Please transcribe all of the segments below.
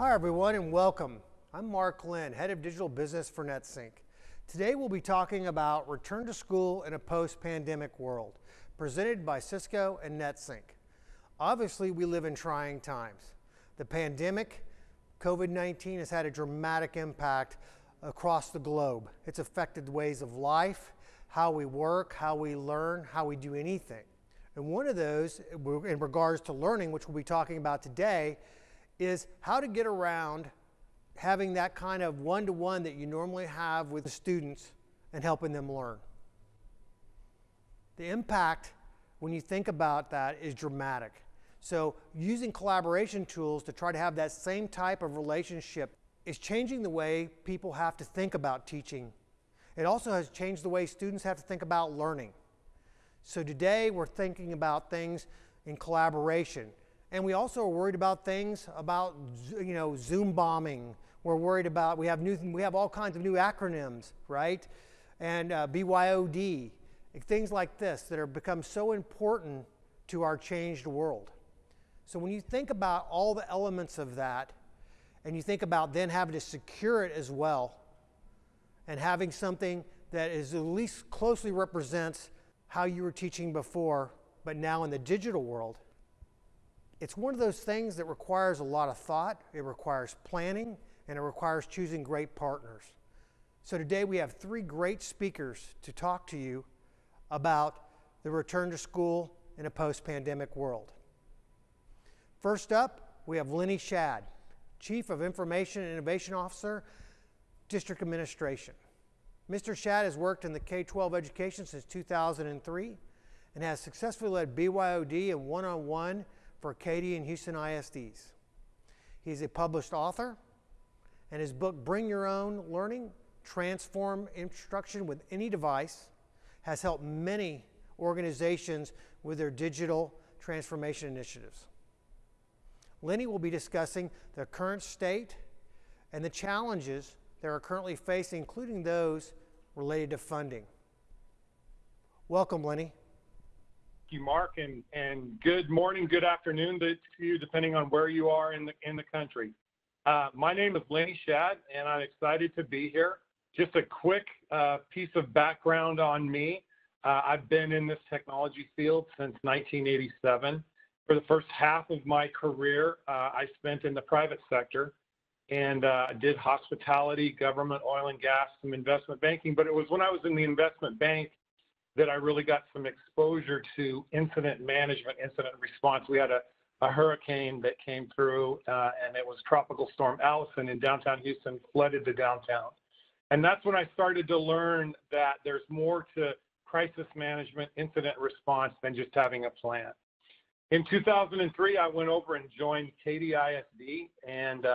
Hi everyone and welcome. I'm Mark Lynn, Head of Digital Business for NetSync. Today we'll be talking about return to school in a post-pandemic world, presented by Cisco and NetSync. Obviously we live in trying times. The pandemic, COVID-19, has had a dramatic impact across the globe. It's affected ways of life, how we work, how we learn, how we do anything. And one of those, in regards to learning, which we'll be talking about today, is how to get around having that kind of one-to-one that you normally have with the students and helping them learn. The impact, when you think about that, is dramatic. So using collaboration tools to try to have that same type of relationship is changing the way people have to think about teaching. It also has changed the way students have to think about learning. So today we're thinking about things in collaboration. And we also are worried about things about, Zoom bombing. We're worried about, we have all kinds of new acronyms, right? And BYOD, things like this that have become so important to our changed world. So when you think about all the elements of that, and you think about then having to secure it as well, and having something that is at least closely represents how you were teaching before, but now in the digital world, it's one of those things that requires a lot of thought, it requires planning, and it requires choosing great partners. So today we have three great speakers to talk to you about the return to school in a post-pandemic world. First up, we have Lenny Schad, Chief of Information and Innovation Officer, District Administration. Mr. Schad has worked in the K-12 education since 2003 and has successfully led BYOD and one-on-one for Katy and Houston ISDs. He's a published author, and his book, Bring Your Own Learning, Transform Instruction with Any Device, has helped many organizations with their digital transformation initiatives. Lenny will be discussing the current state and the challenges they are currently facing, including those related to funding. Welcome, Lenny. You, Mark, and good morning, good afternoon to you, depending on where you are in the country. My name is Lenny Schad, and I'm excited to be here. Just a quick piece of background on me. I've been in this technology field since 1987. For the first half of my career, I spent in the private sector and did hospitality, government, oil and gas, some investment banking. But it was when I was in the investment bank that I really got some exposure to incident management, incident response. We had a hurricane that came through, and it was Tropical Storm Allison in downtown Houston, flooded the downtown. And that's when I started to learn that there's more to crisis management, incident response than just having a plan. In 2003, I went over and joined Katy ISD and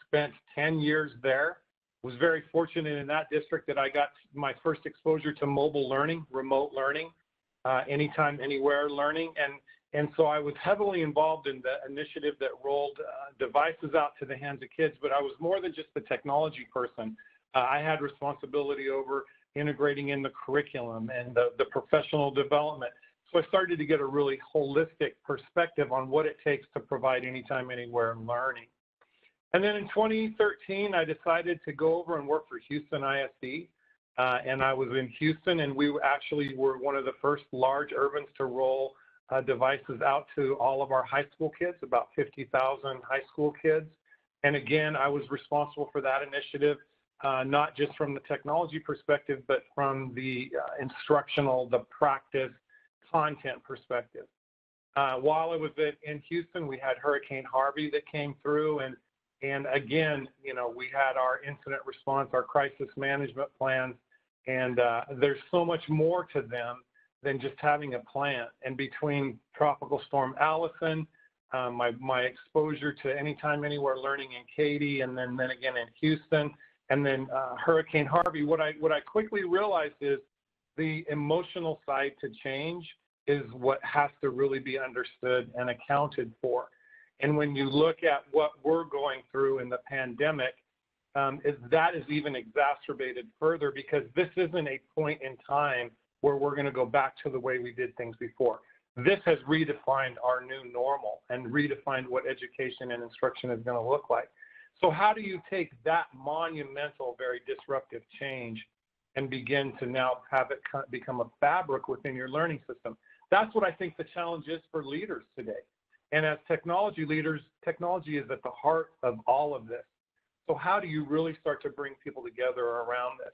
spent 10 years there. Was very fortunate in that district that I got my first exposure to mobile learning, remote learning, anytime, anywhere learning. And so I was heavily involved in the initiative that rolled devices out to the hands of kids, but I was more than just the technology person. I had responsibility over integrating in the curriculum and the professional development. So I started to get a really holistic perspective on what it takes to provide anytime, anywhere learning. And then in 2013, I decided to go over and work for Houston ISD. And I was in Houston, and we actually were one of the first large urbans to roll devices out to all of our high school kids, about 50,000 high school kids. And again, I was responsible for that initiative, not just from the technology perspective, but from the instructional, the practice, content perspective. While I was in Houston, we had Hurricane Harvey that came through, and again, we had our incident response, our crisis management plans, and there's so much more to them than just having a plan. And between Tropical Storm Allison, my exposure to anytime, anywhere learning in Katy, and then again in Houston, and then Hurricane Harvey, what I quickly realized is the emotional side to change is what has to really be understood and accounted for. And when you look at what we're going through in the pandemic, that is even exacerbated further, because this isn't a point in time where we're going to go back to the way we did things before. This has redefined our new normal and redefined what education and instruction is going to look like. So how do you take that monumental, very disruptive change and begin to now have it become a fabric within your learning system? That's what I think the challenge is for leaders today. And as technology leaders, technology is at the heart of all of this. So how do you really start to bring people together around this?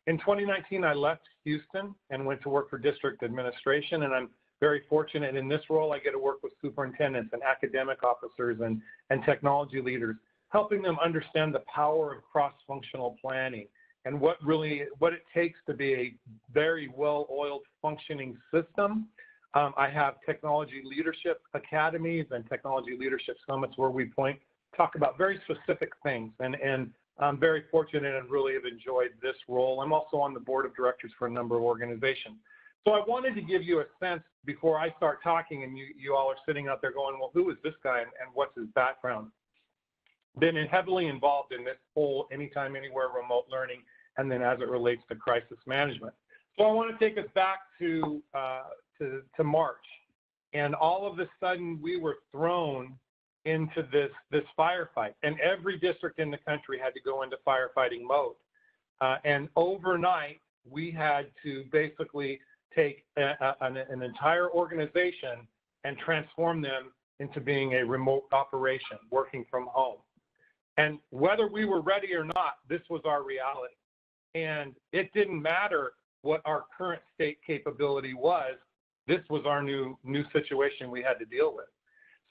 In 2019, I left Houston and went to work for district administration, and I'm very fortunate in this role. I get to work with superintendents and academic officers and technology leaders, helping them understand the power of cross-functional planning and what it takes to be a very well-oiled functioning system. I have technology leadership academies and technology leadership summits where we talk about very specific things, and I'm very fortunate and really have enjoyed this role. I'm also on the board of directors for a number of organizations. So I wanted to give you a sense before I start talking, and you all are sitting out there going, well, who is this guy and what's his background? Been heavily involved in this whole anytime, anywhere remote learning, and then as it relates to crisis management. So I want to take us back to March, and all of a sudden we were thrown into this firefight, and every district in the country had to go into firefighting mode. And overnight, we had to basically take an entire organization and transform them into being a remote operation, working from home. And whether we were ready or not, this was our reality. And it didn't matter what our current state capability was. This was our new situation we had to deal with.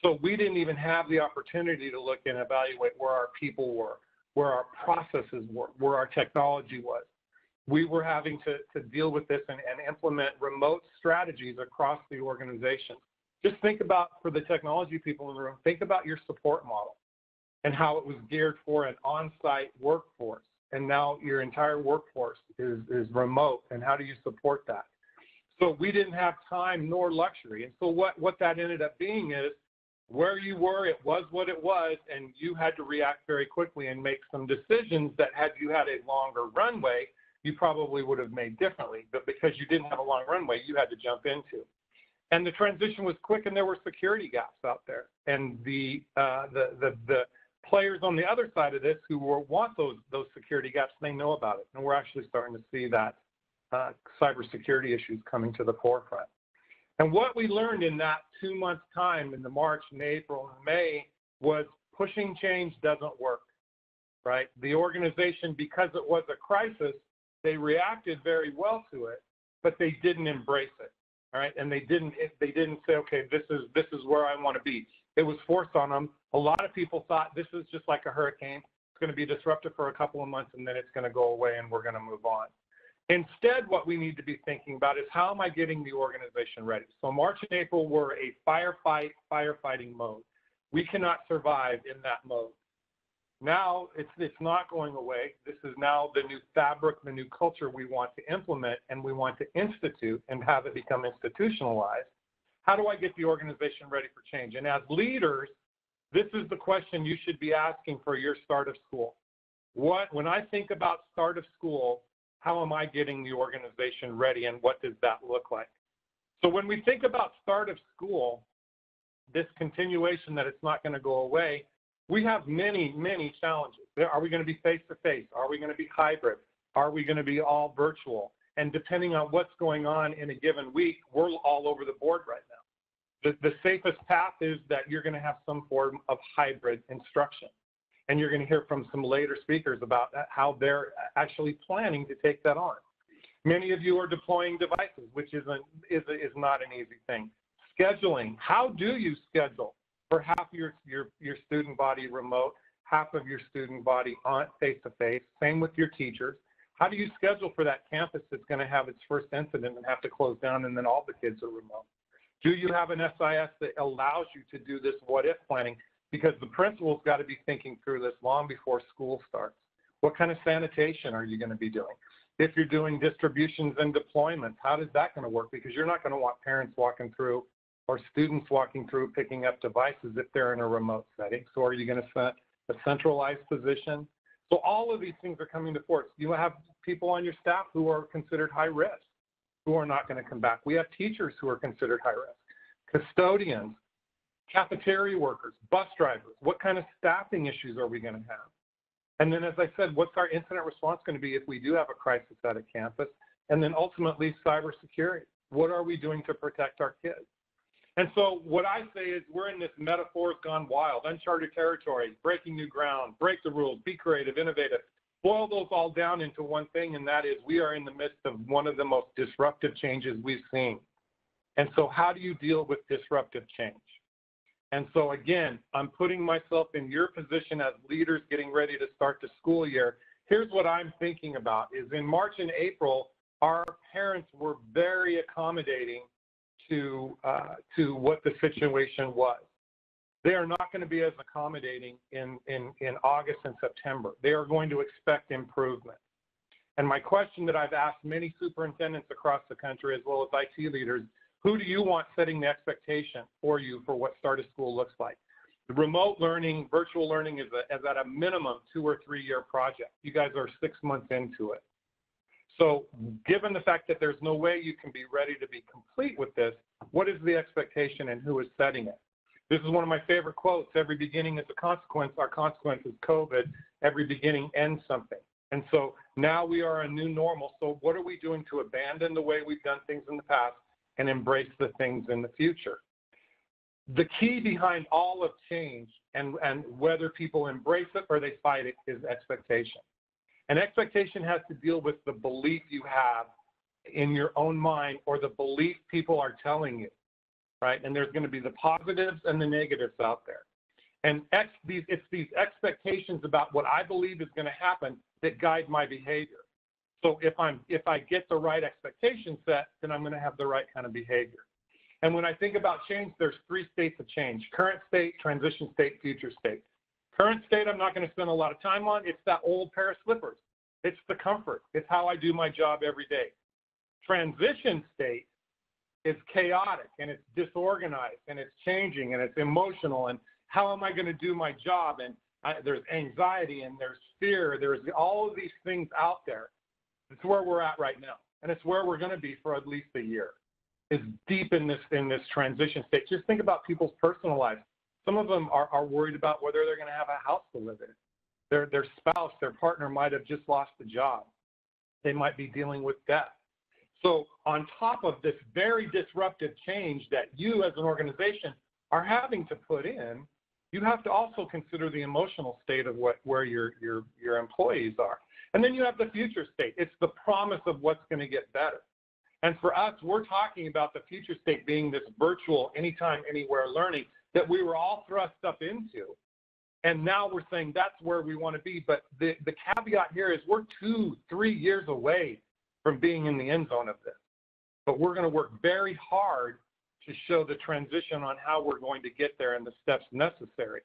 So we didn't even have the opportunity to look and evaluate where our people were, where our processes were, where our technology was. We were having to deal with this and implement remote strategies across the organization. Just think about, for the technology people in the room, think about your support model and how it was geared for an on-site workforce. And now your entire workforce is remote, and how do you support that? So we didn't have time nor luxury. And so what that ended up being is, where you were, it was what it was, and you had to react very quickly and make some decisions that, had you had a longer runway, you probably would have made differently. But because you didn't have a long runway, you had to jump into. And the transition was quick, and there were security gaps out there. And the players on the other side of this who want those security gaps, they know about it. And we're actually starting to see that cybersecurity issues coming to the forefront. And what we learned in that 2 months time, in the March and April and May, was pushing change doesn't work, right? The organization, because it was a crisis, they reacted very well to it, but they didn't embrace it, all right? And they didn't say, okay, this is where I want to be. It was forced on them. A lot of people thought this is just like a hurricane. It's going to be disruptive for a couple of months, and then it's going to go away, and we're going to move on. Instead, what we need to be thinking about is, how am I getting the organization ready? So March and April were a firefighting mode. We cannot survive in that mode. Now it's not going away. This is now the new fabric, the new culture we want to implement, and we want to institute and have it become institutionalized. How do I get the organization ready for change? And as leaders, this is the question you should be asking for your start of school. When I think about start of school, how am I getting the organization ready, and what does that look like? So when we think about start of school, this continuation that it's not going to go away, we have many, many challenges. Are we going to be face-to-face? Are we going to be hybrid? Are we going to be all virtual? And depending on what's going on in a given week, we're all over the board right now. The safest path is that you're going to have some form of hybrid instruction. And you're going to hear from some later speakers about how they're actually planning to take that on. Many of you are deploying devices, which is not an easy thing. Scheduling. How do you schedule for half your student body remote, half of your student body on face-to-face? Same with your teachers. How do you schedule for that campus that's going to have its first incident and have to close down, and then all the kids are remote? Do you have an SIS that allows you to do this what-if planning? Because the principal's got to be thinking through this long before school starts. What kind of sanitation are you going to be doing? If you're doing distributions and deployments, how is that going to work? Because you're not going to want parents walking through or students walking through picking up devices if they're in a remote setting. So are you going to set a centralized position? So all of these things are coming to force. You have people on your staff who are considered high risk, who are not going to come back. We have teachers who are considered high risk, custodians, cafeteria workers, bus drivers. What kind of staffing issues are we going to have? And then, as I said, what's our incident response going to be if we do have a crisis at a campus? And then ultimately, cybersecurity. What are we doing to protect our kids? And so what I say is we're in this metaphors gone wild, uncharted territory, breaking new ground, break the rules, be creative, innovative. Boil those all down into one thing, and that is we are in the midst of one of the most disruptive changes we've seen. And so how do you deal with disruptive change? And so again, I'm putting myself in your position as leaders getting ready to start the school year. Here's what I'm thinking about is in March and April, our parents were very accommodating to what the situation was. They are not going to be as accommodating in August and September. They are going to expect improvement. And my question that I've asked many superintendents across the country, as well as IT leaders, who do you want setting the expectation for you for what start of school looks like? The remote learning, virtual learning is at a minimum 2 or 3 year project. You guys are 6 months into it. So given the fact that there's no way you can be ready to be complete with this, what is the expectation and who is setting it? This is one of my favorite quotes. Every beginning is a consequence. Our consequence is COVID. Every beginning ends something. And so now we are a new normal. So what are we doing to abandon the way we've done things in the past and embrace the things in the future? The key behind all of change and whether people embrace it or they fight it is expectation. And expectation has to deal with the belief you have in your own mind or the belief people are telling you, right? And there's going to be the positives and the negatives out there. And it's these expectations about what I believe is going to happen that guide my behavior. So if I get the right expectation set, then I'm going to have the right kind of behavior. And when I think about change, there's 3 states of change: current state, transition state, future state. Current state, I'm not going to spend a lot of time on. It's that old pair of slippers. It's the comfort. It's how I do my job every day. Transition state is chaotic, and it's disorganized, and it's changing, and it's emotional, and how am I going to do my job? And there's anxiety, and there's fear. There's all of these things out there. It's where we're at right now, and it's where we're going to be for at least a year. It's deep in this transition state. Just think about people's personal lives. Some of them are worried about whether they're going to have a house to live in. Their spouse, their partner might have just lost a job. They might be dealing with death. So on top of this very disruptive change that you as an organization are having to put in, you have to also consider the emotional state of where your employees are. And then you have the future state. It's the promise of what's going to get better. And for us, we're talking about the future state being this virtual, anytime, anywhere learning that we were all thrust up into. And now we're saying that's where we want to be. But the caveat here is we're 2-3 years away from being in the end zone of this. But we're going to work very hard to show the transition on how we're going to get there and the steps necessary.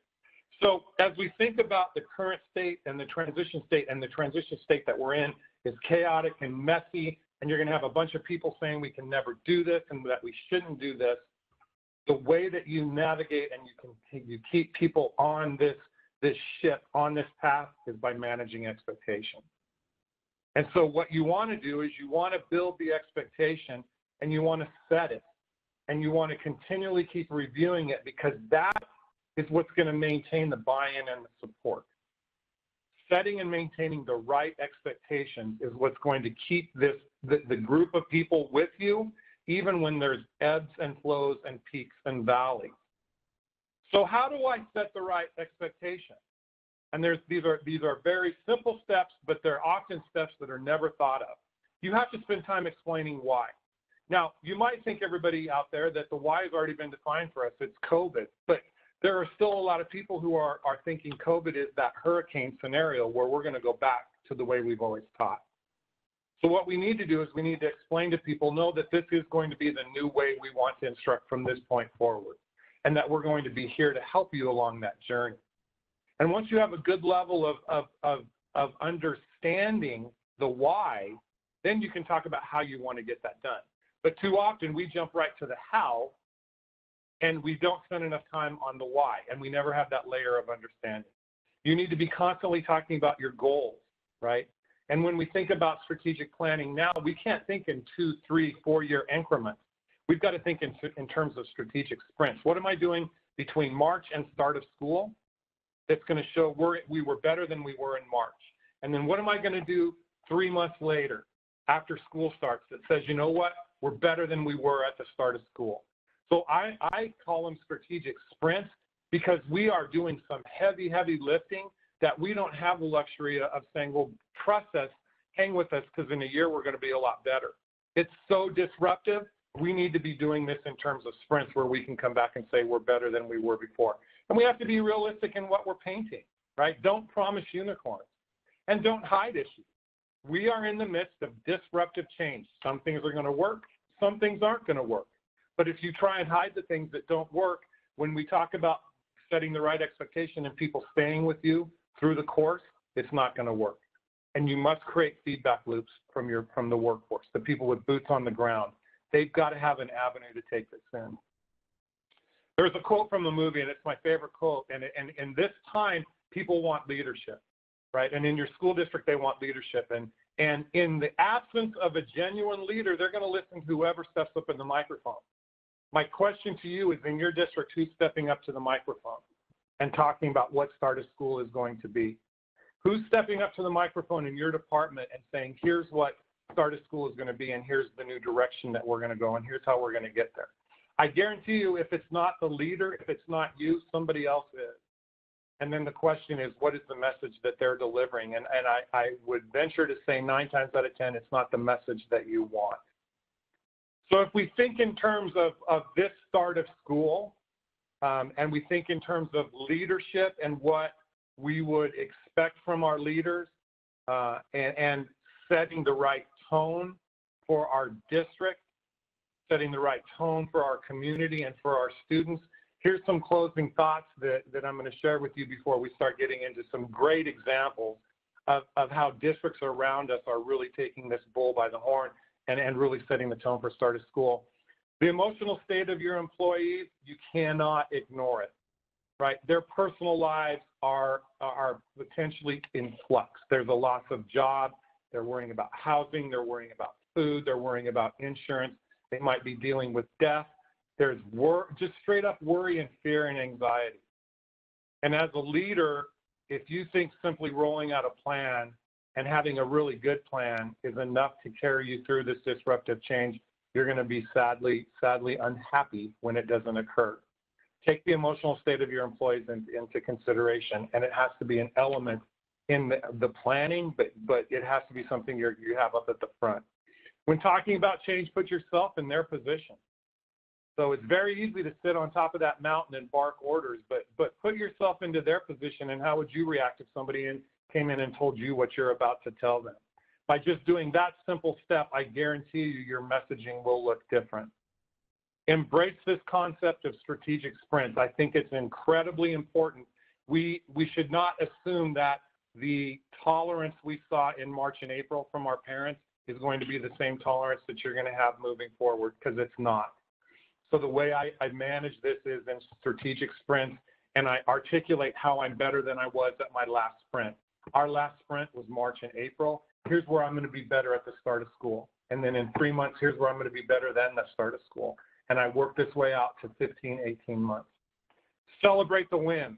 So as we think about the current state and the transition state that we're in is chaotic and messy, and you're going to have a bunch of people saying we can never do this and that we shouldn't do this, the way that you navigate and you keep people on this ship, on this path, is by managing expectation. And so what you want to do is you want to build the expectation and you want to set it and you want to continually keep reviewing it, because that is what's going to maintain the buy-in and the support. Setting and maintaining the right expectations is what's going to keep the group of people with you, even when there's ebbs and flows and peaks and valleys. So how do I set the right expectation? And these are very simple steps, but they're often steps that are never thought of. You have to spend time explaining why. Now, you might think, everybody out there, that the why has already been defined for us. It's COVID. But there are still a lot of people who are thinking COVID is that hurricane scenario where we're going to go back to the way we've always taught. So what we need to do is we need to explain to people, know that this is going to be the new way we want to instruct from this point forward, and that we're going to be here to help you along that journey. And once you have a good level of understanding the why, then you can talk about how you want to get that done. But too often we jump right to the how, and we don't spend enough time on the why, and we never have that layer of understanding. You need to be constantly talking about your goals, right? And when we think about strategic planning now, we can't think in 2, 3, 4-year increments. We've got to think in terms of strategic sprints. What am I doing between March and start of school? that's going to show we were better than we were in March. And then what am I going to do 3 months later after school starts that says, you know what, we're better than we were at the start of school? So I call them strategic sprints because we are doing some heavy, heavy lifting that we don't have the luxury of saying, well, trust us, hang with us, because in a year we're going to be a lot better. It's so disruptive. We need to be doing this in terms of sprints where we can come back and say we're better than we were before. And we have to be realistic in what we're painting, right? Don't promise unicorns and don't hide issues. We are in the midst of disruptive change. Some things are going to work, some things aren't going to work. But if you try and hide the things that don't work, when we talk about setting the right expectation and people staying with you through the course, it's not going to work. And you must create feedback loops from the workforce, the people with boots on the ground. They've got to have an avenue to take this in. There's a quote from a movie, and it's my favorite quote. And in this time, people want leadership, right? And in your school district, they want leadership. And in the absence of a genuine leader, they're going to listen to whoever steps up in the microphone. My question to you is, in your district, who's stepping up to the microphone and talking about what start of school is going to be? Who's stepping up to the microphone in your department and saying, here's what start of school is going to be, and here's the new direction that we're going to go, and here's how we're going to get there? I guarantee you, if it's not the leader, if it's not you, somebody else is. And then the question is, what is the message that they're delivering? And I would venture to say 9 times out of 10, it's not the message that you want. So if we think in terms of this start of school, and we think in terms of leadership and what we would expect from our leaders, and setting the right tone for our district, setting the right tone for our community and for our students, here's some closing thoughts that I'm going to share with you before we start getting into some great examples of how districts around us are really taking this bull by the horn and really setting the tone for start of school. The emotional state of your employees, you cannot ignore it, right? Their personal lives are potentially in flux. There's a loss of job. They're worrying about housing. They're worrying about food. They're worrying about insurance. They might be dealing with death. There's just straight up worry and fear and anxiety. And as a leader, if you think simply rolling out a plan and having a really good plan is enough to carry you through this disruptive change, you're going to be sadly unhappy when it doesn't occur. Take the emotional state of your employees into consideration, and it has to be an element in the planning, but it has to be something you have up at the front. When talking about change, put yourself in their position. So it's very easy to sit on top of that mountain and bark orders, but put yourself into their position, and how would you react if somebody came in and told you what you're about to tell them? By just doing that simple step, I guarantee you your messaging will look different. Embrace this concept of strategic sprints. I think it's incredibly important. We should not assume that the tolerance we saw in March and April from our parents is going to be the same tolerance that you're going to have moving forward, because it's not. So the way I manage this is in strategic sprints, and I articulate how I'm better than I was at my last sprint. Our last sprint was March and April. Here's where I'm going to be better at the start of school. And then in 3 months, here's where I'm going to be better than the start of school. And I work this way out to 15, 18 months. Celebrate the wins.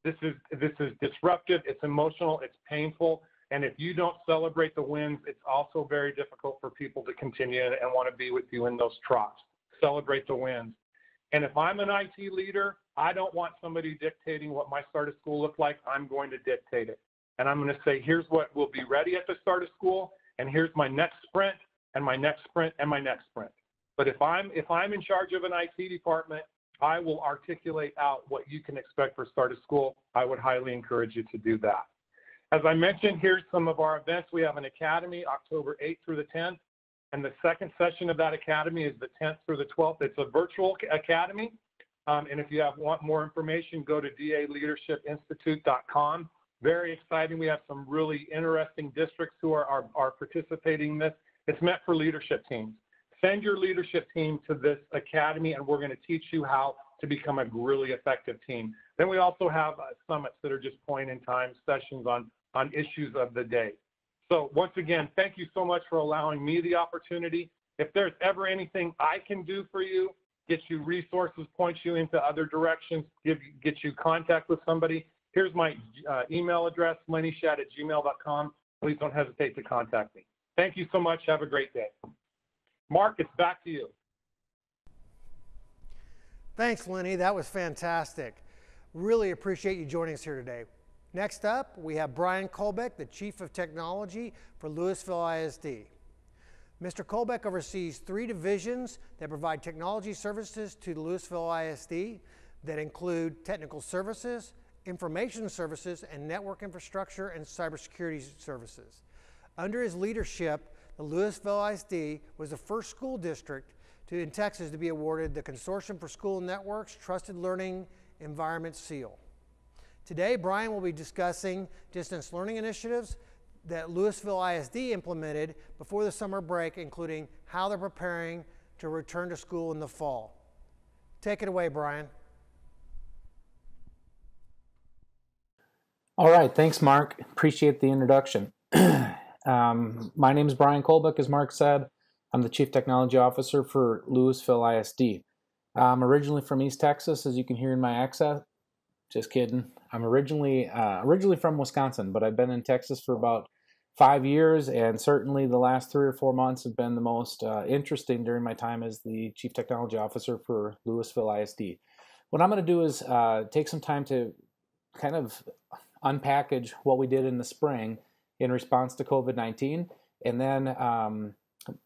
This is disruptive, it's emotional, it's painful. And if you don't celebrate the wins, it's also very difficult for people to continue and want to be with you in those troughs. Celebrate the wins. And if I'm an IT leader, I don't want somebody dictating what my start of school looks like. I'm going to dictate it. And I'm going to say, here's what will be ready at the start of school, and here's my next sprint, and my next sprint, and my next sprint. But if I'm in charge of an IT department, I will articulate out what you can expect for start of school. I would highly encourage you to do that. As I mentioned, here's some of our events. We have an academy, October 8th through the 10th. And the second session of that academy is the 10th through the 12th. It's a virtual academy. And if you want more information, go to daleadershipinstitute.com. Very exciting. We have some really interesting districts who are participating in this. It's meant for leadership teams. Send your leadership team to this academy, and we're going to teach you how to become a really effective team. Then we also have summits that are just point-in-time sessions on issues of the day. So once again, thank you so much for allowing me the opportunity. If there's ever anything I can do for you, get you resources, point you into other directions, get you contact with somebody, Here's my email address, lennyshad@gmail.com. Please don't hesitate to contact me. Thank you so much. Have a great day. Mark, it's back to you. Thanks, Lenny. That was fantastic. Really appreciate you joining us here today. Next up, we have Brian Kolbeck, the Chief of Technology for Louisville ISD. Mr. Kolbeck oversees 3 divisions that provide technology services to Louisville ISD that include technical services, information services, and network infrastructure and cybersecurity services. Under his leadership, the Louisville ISD was the first school district in Texas to be awarded the Consortium for School Networks Trusted Learning Environment Seal. Today, Brian will be discussing distance learning initiatives that Louisville ISD implemented before the summer break, including how they're preparing to return to school in the fall. Take it away, Brian. All right, thanks, Mark. Appreciate the introduction. My name is Brian Kolbeck, as Mark said. I'm the Chief Technology Officer for Louisville ISD. I'm originally from East Texas, as you can hear in my accent. Just kidding. I'm originally from Wisconsin, but I've been in Texas for about 5 years, and certainly the last 3 or 4 months have been the most interesting during my time as the Chief Technology Officer for Louisville ISD. What I'm going to do is take some time to kind of unpackage what we did in the spring in response to COVID-19, and then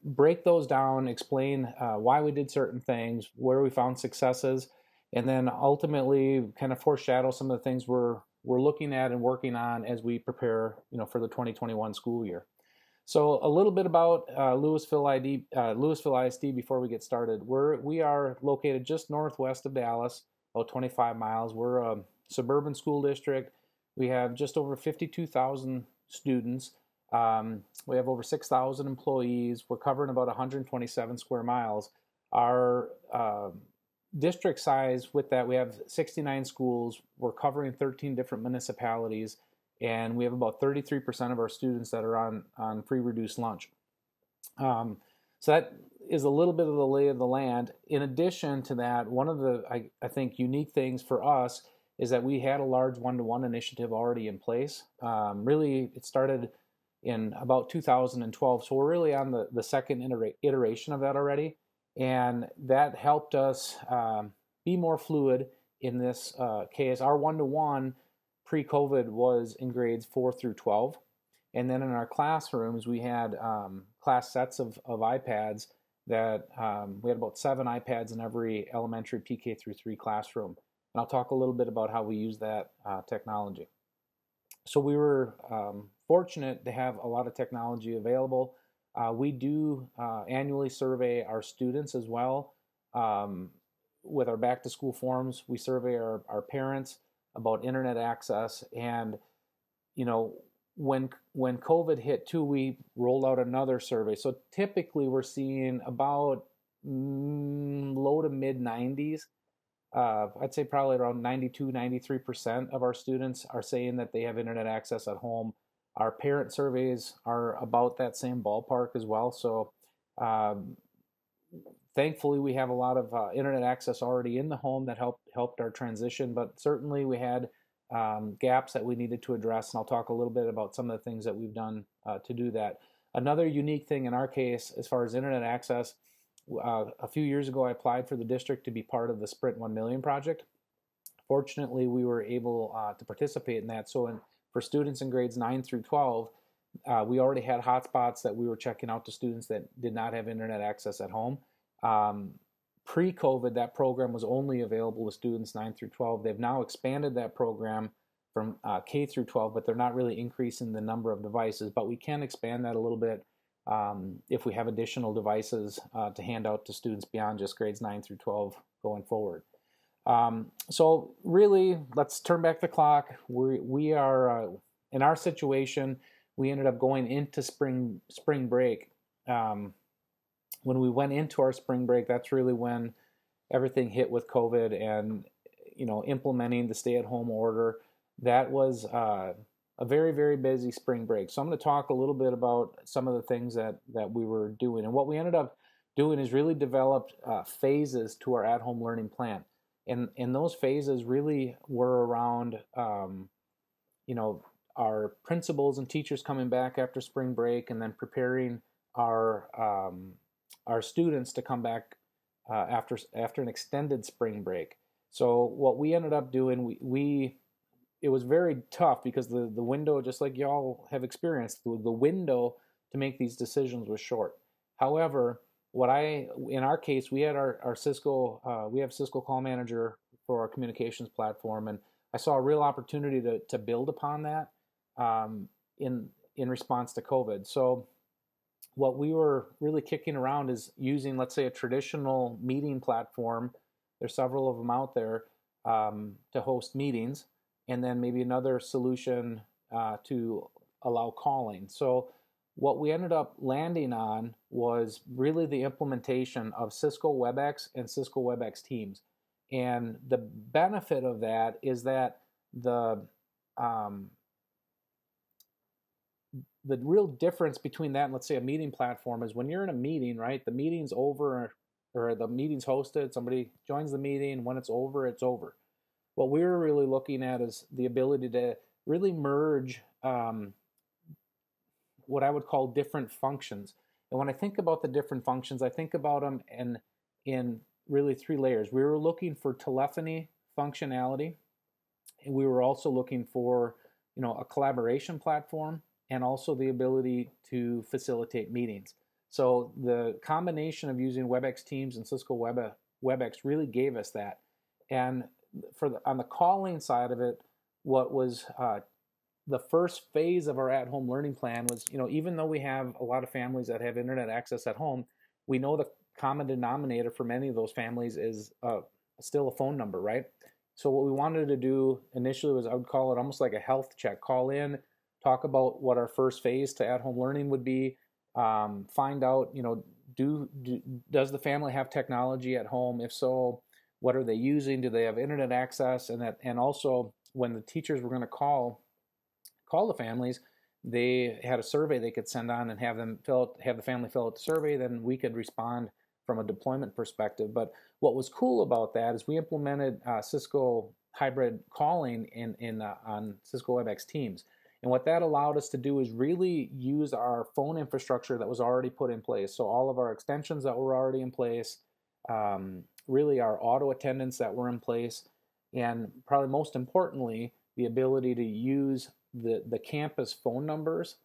break those down, explain why we did certain things, where we found successes, and then ultimately kind of foreshadow some of the things we're looking at and working on as we prepare, for the 2021 school year. So a little bit about Louisville ISD before we get started. We are located just northwest of Dallas, about 25 miles. We're a suburban school district. We have just over 52,000 students. We have over 6,000 employees. We're covering about 127 square miles. Our district size, with that, we have 69 schools. We're covering 13 different municipalities, and we have about 33% of our students that are on free reduced lunch. So that is a little bit of the lay of the land. In addition to that, one of the, I think, unique things for us is that we had a large one-to-one initiative already in place. Really, it started in about 2012, so we're really on the second iteration of that already, and that helped us be more fluid in this case. Our one-to-one pre-COVID was in grades 4 through 12, and then in our classrooms we had class sets of iPads that we had about 7 iPads in every elementary PK through 3 classroom, and I'll talk a little bit about how we use that technology. So we were fortunate to have a lot of technology available. We do annually survey our students as well. With our back to school forms, we survey our parents about internet access. And, when COVID hit too, we rolled out another survey. So typically we're seeing about low to mid 90s. I'd say probably around 92, 93% of our students are saying that they have internet access at home. Our parent surveys are about that same ballpark as well. So thankfully we have a lot of internet access already in the home that helped our transition, but certainly we had gaps that we needed to address, and I'll talk a little bit about some of the things that we've done to do that. Another unique thing in our case, as far as internet access, a few years ago I applied for the district to be part of the Sprint 1 Million project. Fortunately, we were able to participate in that. So for students in grades 9 through 12, we already had hotspots that we were checking out to students that did not have internet access at home. Pre-COVID, that program was only available to students 9 through 12. They've now expanded that program from K through 12, but they're not really increasing the number of devices. But we can expand that a little bit if we have additional devices to hand out to students beyond just grades 9 through 12 going forward. So really, let's turn back the clock. We are in our situation, we ended up going into spring break. When we went into our spring break, that's really when everything hit with COVID and implementing the stay-at-home order. That was a very, very busy spring break. So I'm going to talk a little bit about some of the things that we were doing. And what we ended up doing is really developed phases to our at-home learning plan. And those phases really were around our principals and teachers coming back after spring break, and then preparing our students to come back after an extended spring break. So what we ended up doing, it was very tough because the window, just like y'all have experienced, the window to make these decisions was short. However, in our case, we had our Cisco, we have Cisco Call Manager for our communications platform, and I saw a real opportunity to build upon that in response to COVID. So what we were really kicking around is using, let's say, a traditional meeting platform. There's several of them out there to host meetings, and then maybe another solution to allow calling. So what we ended up landing on was really the implementation of Cisco Webex and Cisco Webex Teams. And the benefit of that is that the real difference between that and, let's say, a meeting platform is when you're in a meeting, right? The meeting's over, or the meeting's hosted, somebody joins the meeting, when it's over, it's over. What we're really looking at is the ability to really merge what I would call different functions. And when I think about the different functions, I think about them in really three layers. We were looking for telephony functionality, and we were also looking for a collaboration platform, and also the ability to facilitate meetings. So the combination of using Webex Teams and Cisco Webex really gave us that. And on the calling side of it, what was the first phase of our at-home learning plan was, even though we have a lot of families that have internet access at home, we know the common denominator for many of those families is still a phone number, right? So what we wanted to do initially was, I would call it almost like a health check. Call in, talk about what our first phase to at-home learning would be, find out, does the family have technology at home? If so, what are they using? Do they have internet access? And also, when the teachers were going to call the families, they had a survey they could send on and have the family fill out the survey. Then we could respond from a deployment perspective. But what was cool about that is we implemented Cisco hybrid calling on Cisco Webex Teams. And what that allowed us to do is really use our phone infrastructure that was already put in place. So all of our extensions that were already in place, really our auto attendants that were in place, and probably most importantly, the ability to use the campus phone numbers,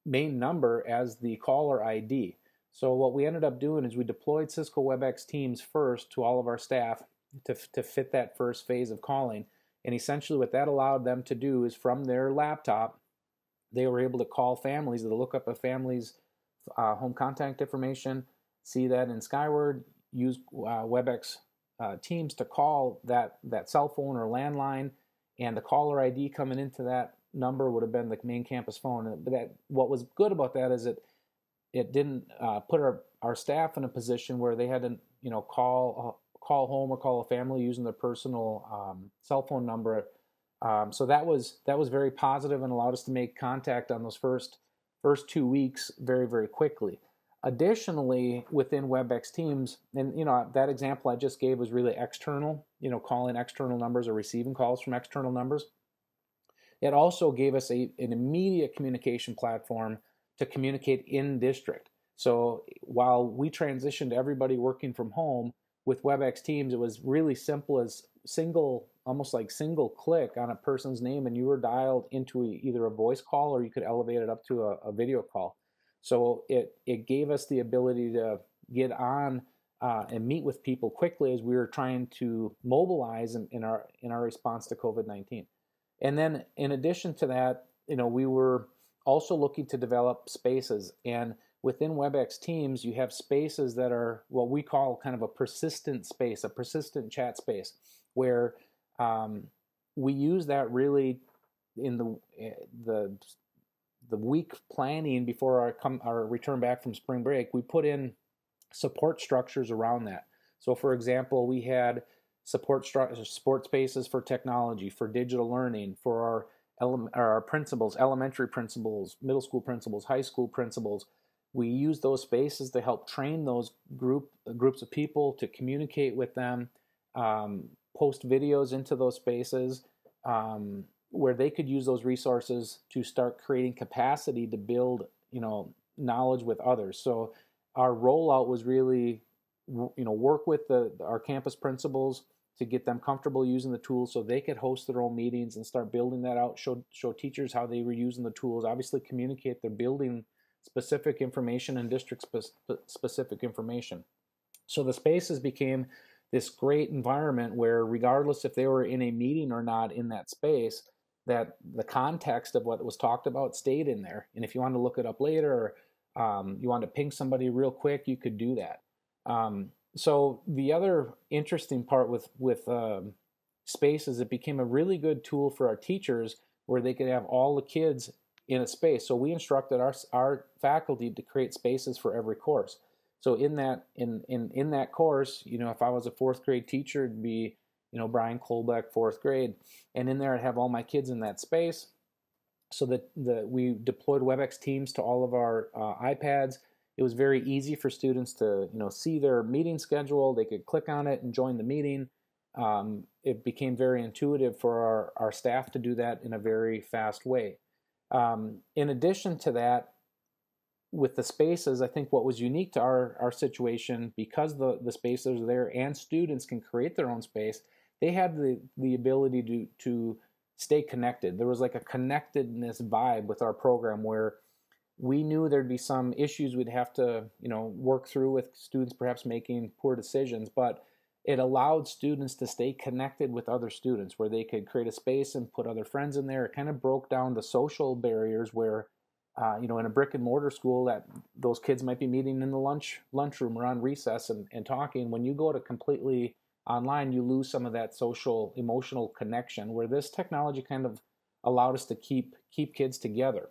main number as the caller ID. So what we ended up doing is we deployed Cisco Webex Teams first to all of our staff to fit that first phase of calling. And essentially what that allowed them to do is from their laptop, they were able to call families, to look up a family's home contact information, see that in Skyward, use Webex Teams to call that cell phone or landline, and the caller ID coming into that number would have been the main campus phone. But what was good about that is it didn't put our staff in a position where they had to call home or call a family using their personal cell phone number. So that was very positive and allowed us to make contact on those first 2 weeks very, very quickly. Additionally, within Webex Teams, and that example I just gave was really external, calling external numbers or receiving calls from external numbers. It also gave us an immediate communication platform to communicate in district. So while we transitioned to everybody working from home, with Webex Teams, it was really simple as almost like single click on a person's name, and you were dialed into either a voice call or you could elevate it up to a video call. So it gave us the ability to get on and meet with people quickly as we were trying to mobilize in our response to COVID-19. And then in addition to that, we were also looking to develop spaces. And within Webex Teams, you have spaces that are what we call kind of a persistent space, a persistent chat space, where we use that really in the week planning before our return back from spring break. We put in support structures around that. So, for example, we had support spaces for technology, for digital learning, for our principals, elementary principals, middle school principals, high school principals. We use those spaces to help train those groups of people, to communicate with them, post videos into those spaces, where they could use those resources to start creating capacity to build, knowledge with others. So our rollout was really, work with our campus principals to get them comfortable using the tools so they could host their own meetings and start building that out, show teachers how they were using the tools, obviously communicate their building specific information and district specific information. So the spaces became this great environment where, regardless if they were in a meeting or not in that space, that the context of what was talked about stayed in there. And if you wanted to look it up later, or you wanted to ping somebody real quick, you could do that. So the other interesting part with space is it became a really good tool for our teachers where they could have all the kids in a space. So we instructed our faculty to create spaces for every course. So in that course, if I was a fourth grade teacher, it'd be, Brian Kolbeck, fourth grade, and in there I'd have all my kids in that space. So that we deployed Webex Teams to all of our iPads. It was very easy for students to see their meeting schedule. They could click on it and join the meeting. It became very intuitive for our staff to do that in a very fast way. In addition to that, with the spaces, I think what was unique to our situation, because the spaces are there and students can create their own space, they had the ability to stay connected. There was like a connectedness vibe with our program where we knew there'd be some issues we'd have to work through with students perhaps making poor decisions, but it allowed students to stay connected with other students where they could create a space and put other friends in there. It kind of broke down the social barriers where in a brick and mortar school that those kids might be meeting in the lunchroom or on recess and talking. When you go to completely online, you lose some of that social emotional connection, where this technology kind of allowed us to keep kids together.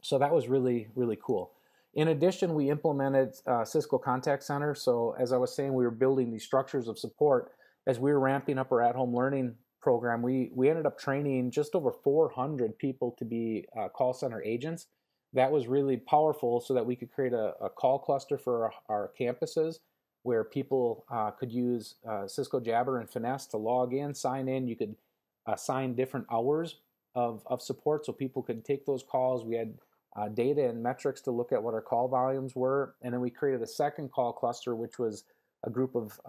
So that was really, really cool. In addition, we implemented Cisco Contact Center. So as I was saying, we were building these structures of support. As we were ramping up our at-home learning program, we ended up training just over 400 people to be call center agents. That was really powerful so that we could create a call cluster for our campuses where people could use Cisco Jabber and Finesse to log in, sign in. You could assign different hours of support so people could take those calls. We had data and metrics to look at what our call volumes were. And then we created a second call cluster, which was a group of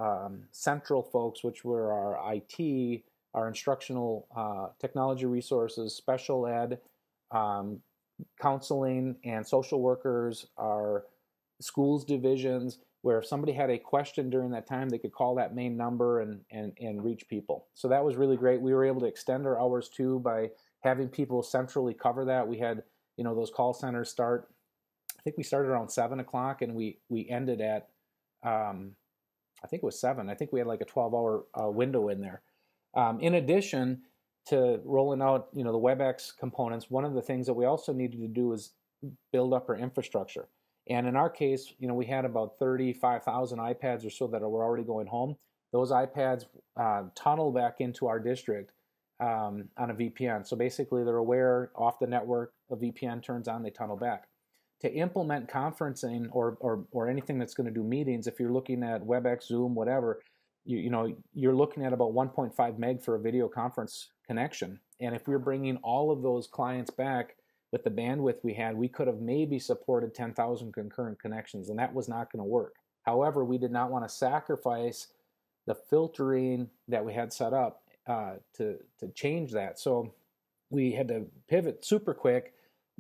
central folks, which were our IT, our instructional technology resources, special ed, counseling, and social workers, our schools divisions, where if somebody had a question during that time, they could call that main number and reach people. So that was really great. We were able to extend our hours too by having people centrally cover that. We had those call centers start, I think we started around 7 o'clock and we ended at, I think it was 7. I think we had like a 12-hour window in there. In addition to rolling out, the WebEx components, one of the things that we also needed to do was build up our infrastructure. And in our case, we had about 35,000 iPads or so that were already going home. Those iPads tunnel back into our district on a VPN. So basically they're aware off the network, a VPN turns on, they tunnel back. To implement conferencing or anything that's going to do meetings, if you're looking at WebEx, Zoom, whatever, you're looking at about 1.5 meg for a video conference connection. And if we're bringing all of those clients back with the bandwidth we had, we could have maybe supported 10,000 concurrent connections, and that was not going to work. However, we did not want to sacrifice the filtering that we had set up to change that. So we had to pivot super quick,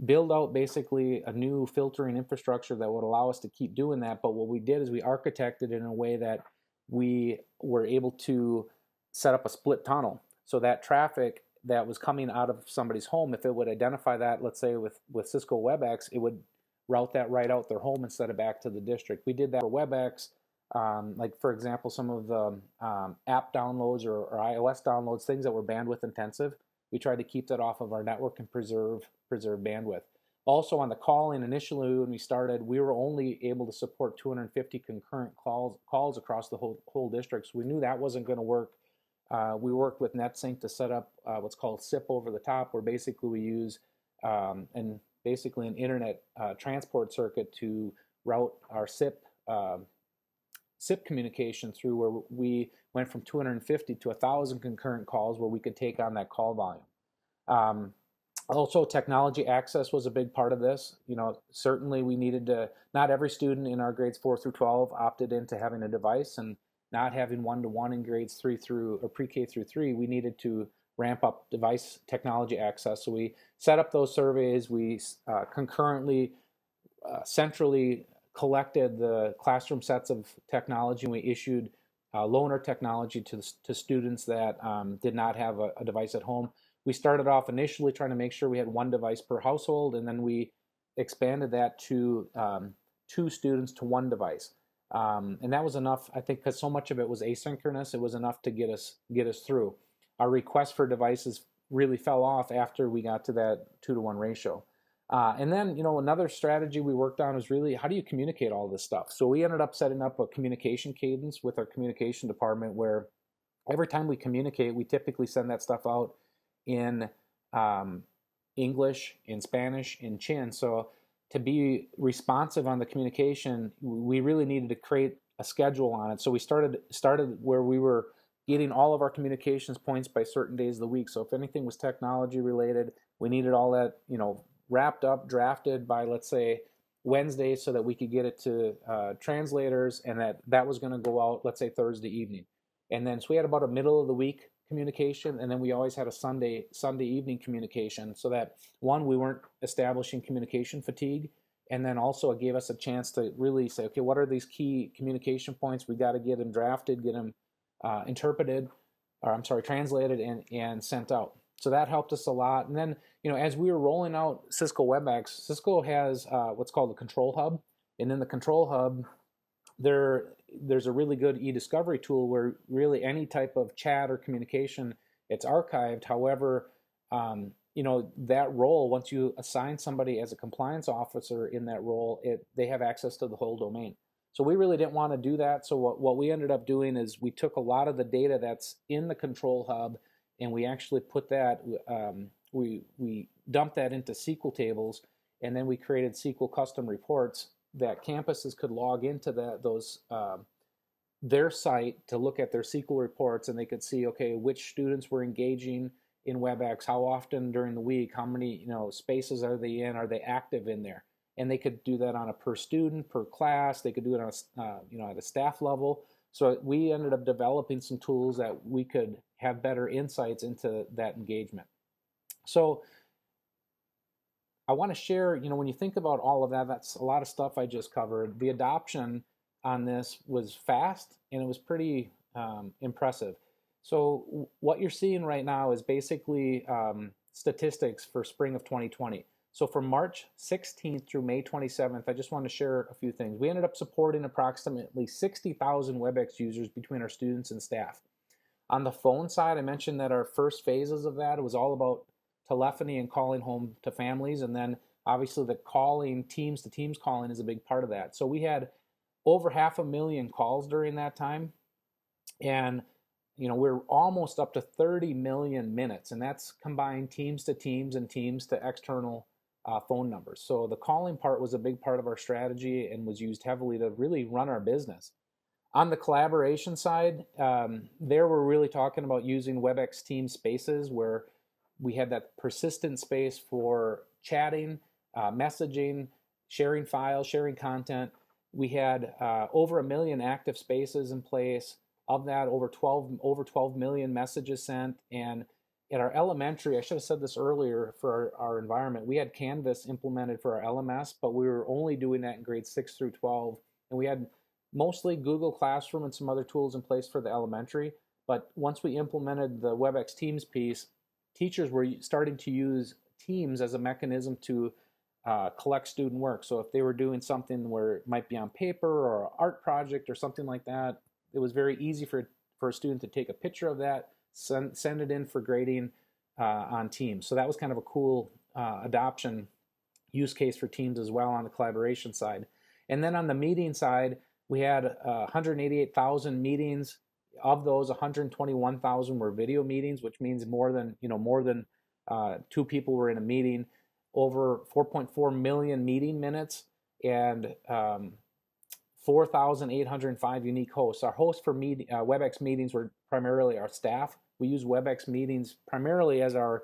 build out basically a new filtering infrastructure that would allow us to keep doing that. But what we did is we architected in a way that we were able to set up a split tunnel. So that traffic that was coming out of somebody's home, if it would identify that, let's say with Cisco WebEx, it would route that right out their home instead of back to the district. We did that for WebEx. Like for example, some of the app downloads or iOS downloads, things that were bandwidth intensive, we tried to keep that off of our network and preserve bandwidth. Also on the calling, initially when we started, we were only able to support 250 concurrent calls across the whole district. So we knew that wasn't going to work. We worked with NetSync to set up what's called SIP over the top, where basically we use an internet transport circuit to route our SIP SIP communication through, where we went from 250 to 1,000 concurrent calls where we could take on that call volume. Also, technology access was a big part of this. Certainly we needed to, not every student in our grades 4 through 12 opted into having a device, and not having one-to-one in grades 3 through, or pre-K through 3, we needed to ramp up device technology access. So we set up those surveys. We concurrently, centrally collected the classroom sets of technology, and we issued loaner technology to students that did not have a device at home. We started off initially trying to make sure we had one device per household, and then we expanded that to 2 students to 1 device. And that was enough, I think, because so much of it was asynchronous. It was enough to get us through. Our request for devices really fell off after we got to that 2-to-1 ratio. And then, another strategy we worked on was really, how do you communicate all this stuff? So we ended up setting up a communication cadence with our communication department, where every time we communicate, we typically send that stuff out in English, in Spanish, in Chin. So to be responsive on the communication, we really needed to create a schedule on it. So we started where we were getting all of our communications points by certain days of the week. So if anything was technology related, we needed all that, wrapped up, drafted by, let's say, Wednesday, so that we could get it to translators, and that was going to go out, let's say, Thursday evening. And then so we had about a middle of the week communication, and then we always had a Sunday evening communication, so that, one, we weren't establishing communication fatigue, and then also it gave us a chance to really say, okay, what are these key communication points? We got to get them drafted, get them translated and sent out. So that helped us a lot. And then, as we were rolling out Cisco Webex, Cisco has what's called the Control Hub, and in the Control Hub, there's a really good e-discovery tool where really any type of chat or communication, it's archived. However, that role, once you assign somebody as a compliance officer in that role, they have access to the whole domain. So we really didn't want to do that. So what we ended up doing is we took a lot of the data that's in the Control Hub, and we actually put that, we dumped that into SQL tables, and then we created SQL custom reports that campuses could log into their site to look at their SQL reports, and they could see, okay, which students were engaging in WebEx, how often during the week, how many spaces are they in, are they active in there, and they could do that on a per student, per class. They could do it on at a staff level. So we ended up developing some tools that we could have better insights into that engagement. So I want to share, when you think about all of that, that's a lot of stuff I just covered. The adoption on this was fast, and it was pretty impressive. So what you're seeing right now is basically statistics for spring of 2020. So from March 16th through May 27th, I just want to share a few things. We ended up supporting approximately 60,000 WebEx users between our students and staff. On the phone side, I mentioned that our first phases of that, it was all about telephony and calling home to families, and then obviously the calling, teams to teams calling is a big part of that. So we had over 500,000 calls during that time, and we're almost up to 30 million minutes, and that's combined teams to teams and teams to external phone numbers. So the calling part was a big part of our strategy and was used heavily to really run our business. On the collaboration side, there we're really talking about using WebEx Team Spaces, where we had that persistent space for chatting, messaging, sharing files, sharing content. We had over 1 million active spaces in place. Of that, over 12 million messages sent. And at our elementary, I should have said this earlier, for our environment, we had Canvas implemented for our LMS, but we were only doing that in grades 6 through 12. And we had mostly Google Classroom and some other tools in place for the elementary. But once we implemented the WebEx Teams piece, teachers were starting to use Teams as a mechanism to collect student work. So if they were doing something where it might be on paper or an art project or something like that, it was very easy for a student to take a picture of that, send it in for grading on Teams. So that was kind of a cool adoption use case for Teams as well on the collaboration side. And then on the meeting side, we had 188,000 meetings. Of those, 121,000 were video meetings, which means more than 2 people were in a meeting. Over 4.4 million meeting minutes, and 4,805 unique hosts. Our hosts for Webex meetings were primarily our staff. We use Webex meetings primarily as our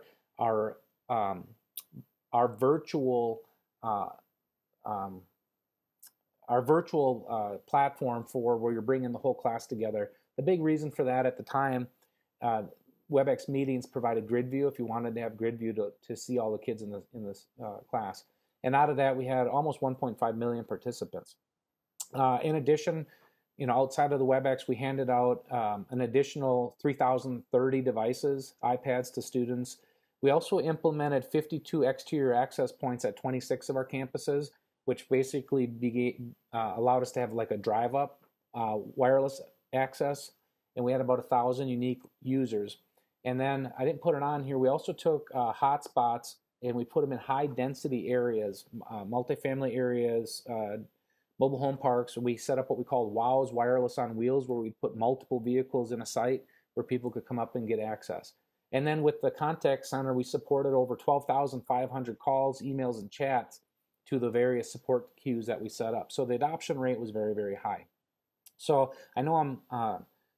virtual platform for where you're bringing the whole class together. The big reason for that at the time, Webex meetings provided grid view if you wanted to have grid view to see all the kids in this class. And out of that, we had almost 1.5 million participants. In addition, outside of the Webex, we handed out an additional 3,030 devices, iPads to students. We also implemented 52 exterior access points at 26 of our campuses, which basically allowed us to have like a drive-up wireless access, and we had about 1,000 unique users. And then I didn't put it on here. We also took hotspots and we put them in high-density areas, multifamily areas, mobile home parks. We set up what we called WOWs, wireless on wheels, where we put multiple vehicles in a site where people could come up and get access. And then with the contact center, we supported over 12,500 calls, emails, and chats to the various support queues that we set up. So the adoption rate was very, very high. So I know I'm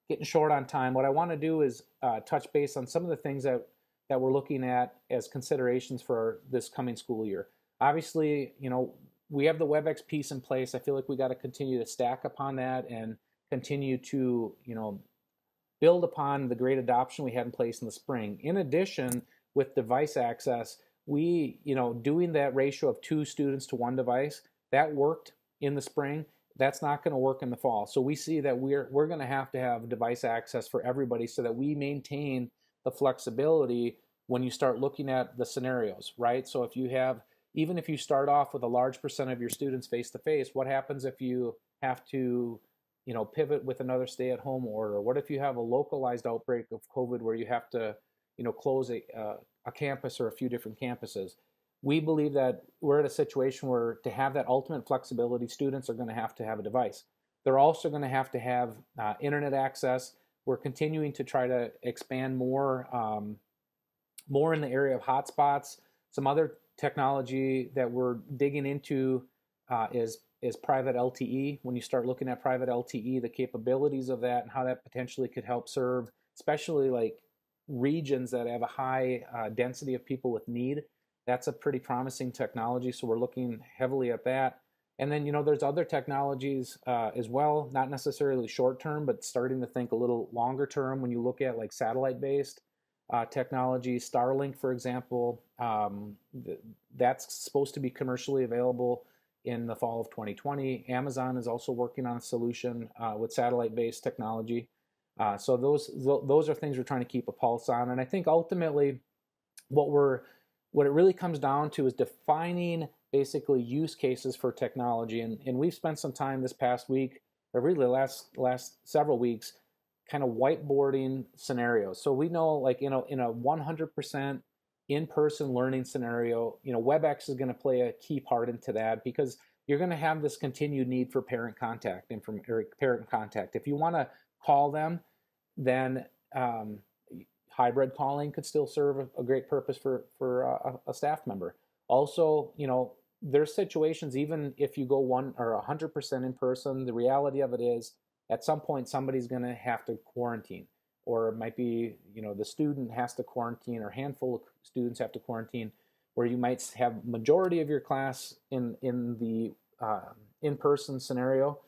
getting short on time. What I want to do is touch base on some of the things that we're looking at as considerations for this coming school year. Obviously, we have the Webex piece in place. I feel like we got to continue to stack upon that and continue to, build upon the great adoption we had in place in the spring. In addition, with device access, we, doing that ratio of 2 students to 1 device, that worked in the spring. That's not going to work in the fall. So we see that we're going to have device access for everybody so that we maintain the flexibility when you start looking at the scenarios, right? So even if you start off with a large percent of your students face-to-face, what happens if you have to pivot with another stay-at-home order? What if you have a localized outbreak of COVID where you have to, close a campus or a few different campuses? We believe that we're at a situation where to have that ultimate flexibility, students are going to have a device. They're also going to have internet access. We're continuing to try to expand more in the area of hotspots. Some other technology that we're digging into is private LTE. When you start looking at private LTE, the capabilities of that and how that potentially could help serve, especially like regions that have a high density of people with need, that's a pretty promising technology. So we're looking heavily at that. And then, there's other technologies as well, not necessarily short term, but starting to think a little longer term when you look at like satellite-based technology. Starlink, for example, that's supposed to be commercially available in the fall of 2020. Amazon is also working on a solution with satellite-based technology. So those are things we're trying to keep a pulse on. And I think ultimately what it really comes down to is defining basically use cases for technology. And we've spent some time this past week, or really the last several weeks, kind of whiteboarding scenarios. So we know like in a 100% in-person learning scenario, Webex is going to play a key part into that because you're going to have this continued need for parent contact. If you want to call them, then hybrid calling could still serve a great purpose for a staff member. Also, there's situations, even if you go 1 or 100% in person, the reality of it is at some point somebody's going to have to quarantine, or it might be, the student has to quarantine, or a handful of students have to quarantine, where you might have majority of your class in the in-person scenario,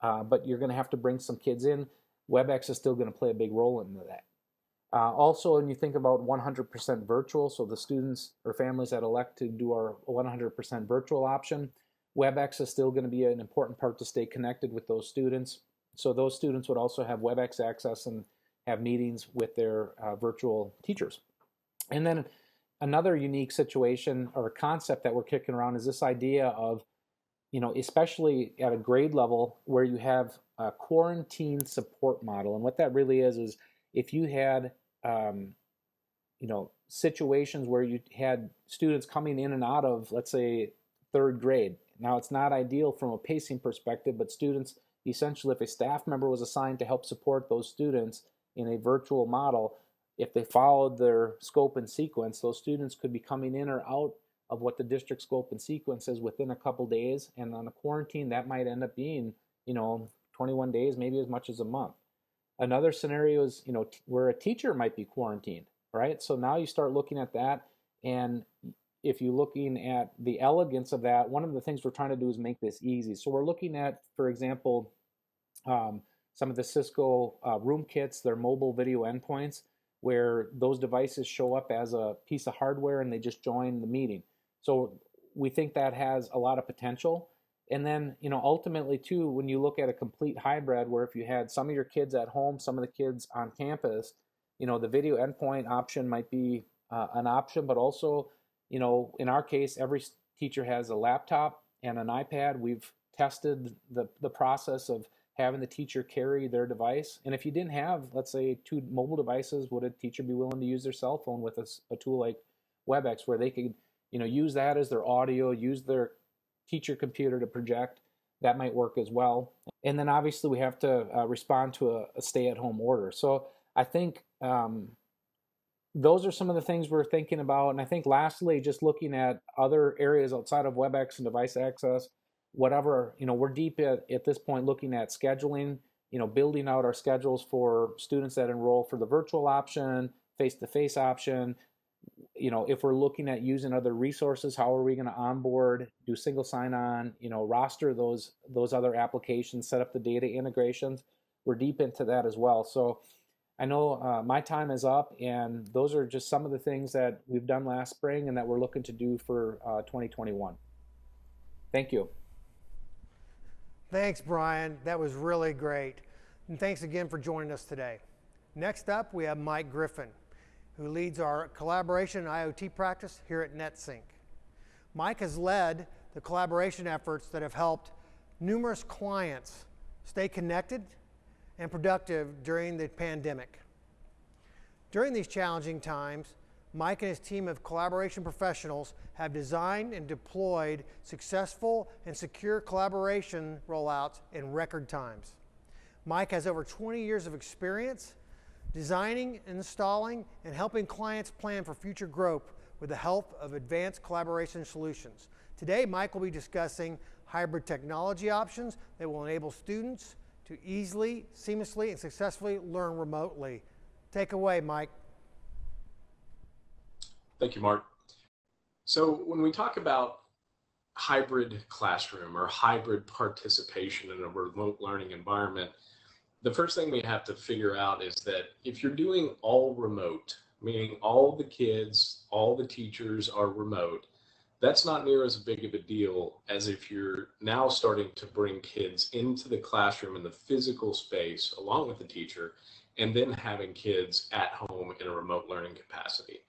but you're going to have to bring some kids in. Webex is still going to play a big role into that. Also, when you think about 100% virtual, so the students or families that elect to do our 100% virtual option, Webex is still going to be an important part to stay connected with those students. So those students would also have Webex access and have meetings with their virtual teachers. And then another unique situation or concept that we're kicking around is this idea of, especially at a grade level where you have a quarantine support model. And what that really is if you had, situations where you had students coming in and out of, let's say, 3rd grade. Now, it's not ideal from a pacing perspective, but students, essentially, if a staff member was assigned to help support those students in a virtual model, if they followed their scope and sequence, those students could be coming in or out of what the district scope and sequence is within a couple days. And on a quarantine, that might end up being 21 days, maybe as much as a month. Another scenario is, where a teacher might be quarantined, right? So now you start looking at that, and if you're looking at the elegance of that, one of the things we're trying to do is make this easy. So we're looking at, for example, some of the Cisco room kits, their mobile video endpoints, where those devices show up as a piece of hardware and they just join the meeting. So we think that has a lot of potential. And then, ultimately too, when you look at a complete hybrid, where if you had some of your kids at home, some of the kids on campus, the video endpoint option might be an option, but also, in our case, every teacher has a laptop and an iPad. We've tested the process of having the teacher carry their device. And if you didn't have, let's say, 2 mobile devices, would a teacher be willing to use their cell phone with a tool like Webex, where they could, use that as their audio, use their teacher computer to project? That might work as well. And then obviously we have to respond to a stay-at-home order. So I think those are some of the things we're thinking about. And I think lastly, just looking at other areas outside of WebEx and device access, whatever, we're deep at this point looking at scheduling, building out our schedules for students that enroll for the virtual option, face-to-face option. If we're looking at using other resources, how are we going to onboard, do single sign-on, roster those other applications, set up the data integrations. We're deep into that as well. So I know my time is up, and those are just some of the things that we've done last spring and that we're looking to do for 2021. Thank you. Thanks, Brian. That was really great. And thanks again for joining us today. Next up, we have Mike Griffin, who leads our collaboration and IoT practice here at NetSync. Mike has led the collaboration efforts that have helped numerous clients stay connected and productive during the pandemic. During these challenging times, Mike and his team of collaboration professionals have designed and deployed successful and secure collaboration rollouts in record times. Mike has over 20 years of experience designing, installing, and helping clients plan for future growth with the help of advanced collaboration solutions. Today, Mike will be discussing hybrid technology options that will enable students to easily, seamlessly, and successfully learn remotely. Take away, Mike. Thank you, Mark. So when we talk about hybrid classroom or hybrid participation in a remote learning environment, the first thing we have to figure out is that if you're doing all remote, meaning all the kids, all the teachers are remote, that's not near as big of a deal as if you're now starting to bring kids into the classroom in the physical space along with the teacher, and then having kids at home in a remote learning capacity.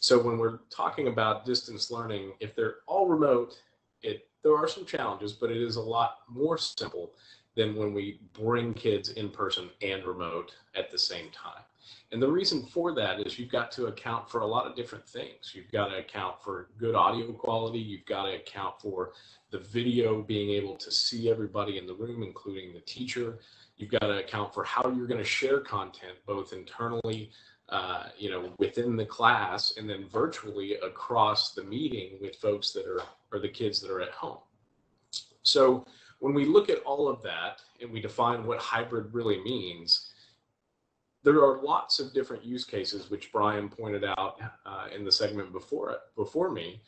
So when we're talking about distance learning, if they're all remote, there are some challenges, but it is a lot more simple than when we bring kids in person and remote at the same time. And the reason for that is you've got to account for a lot of different things. You've got to account for good audio quality. You've got to account for the video being able to see everybody in the room, including the teacher. You've got to account for how you're going to share content, both internally, within the class, and then virtually across the meeting with folks that are the kids that are at home. So when we look at all of that and we define what hybrid really means, there are lots of different use cases, which Brian pointed out in the segment before me,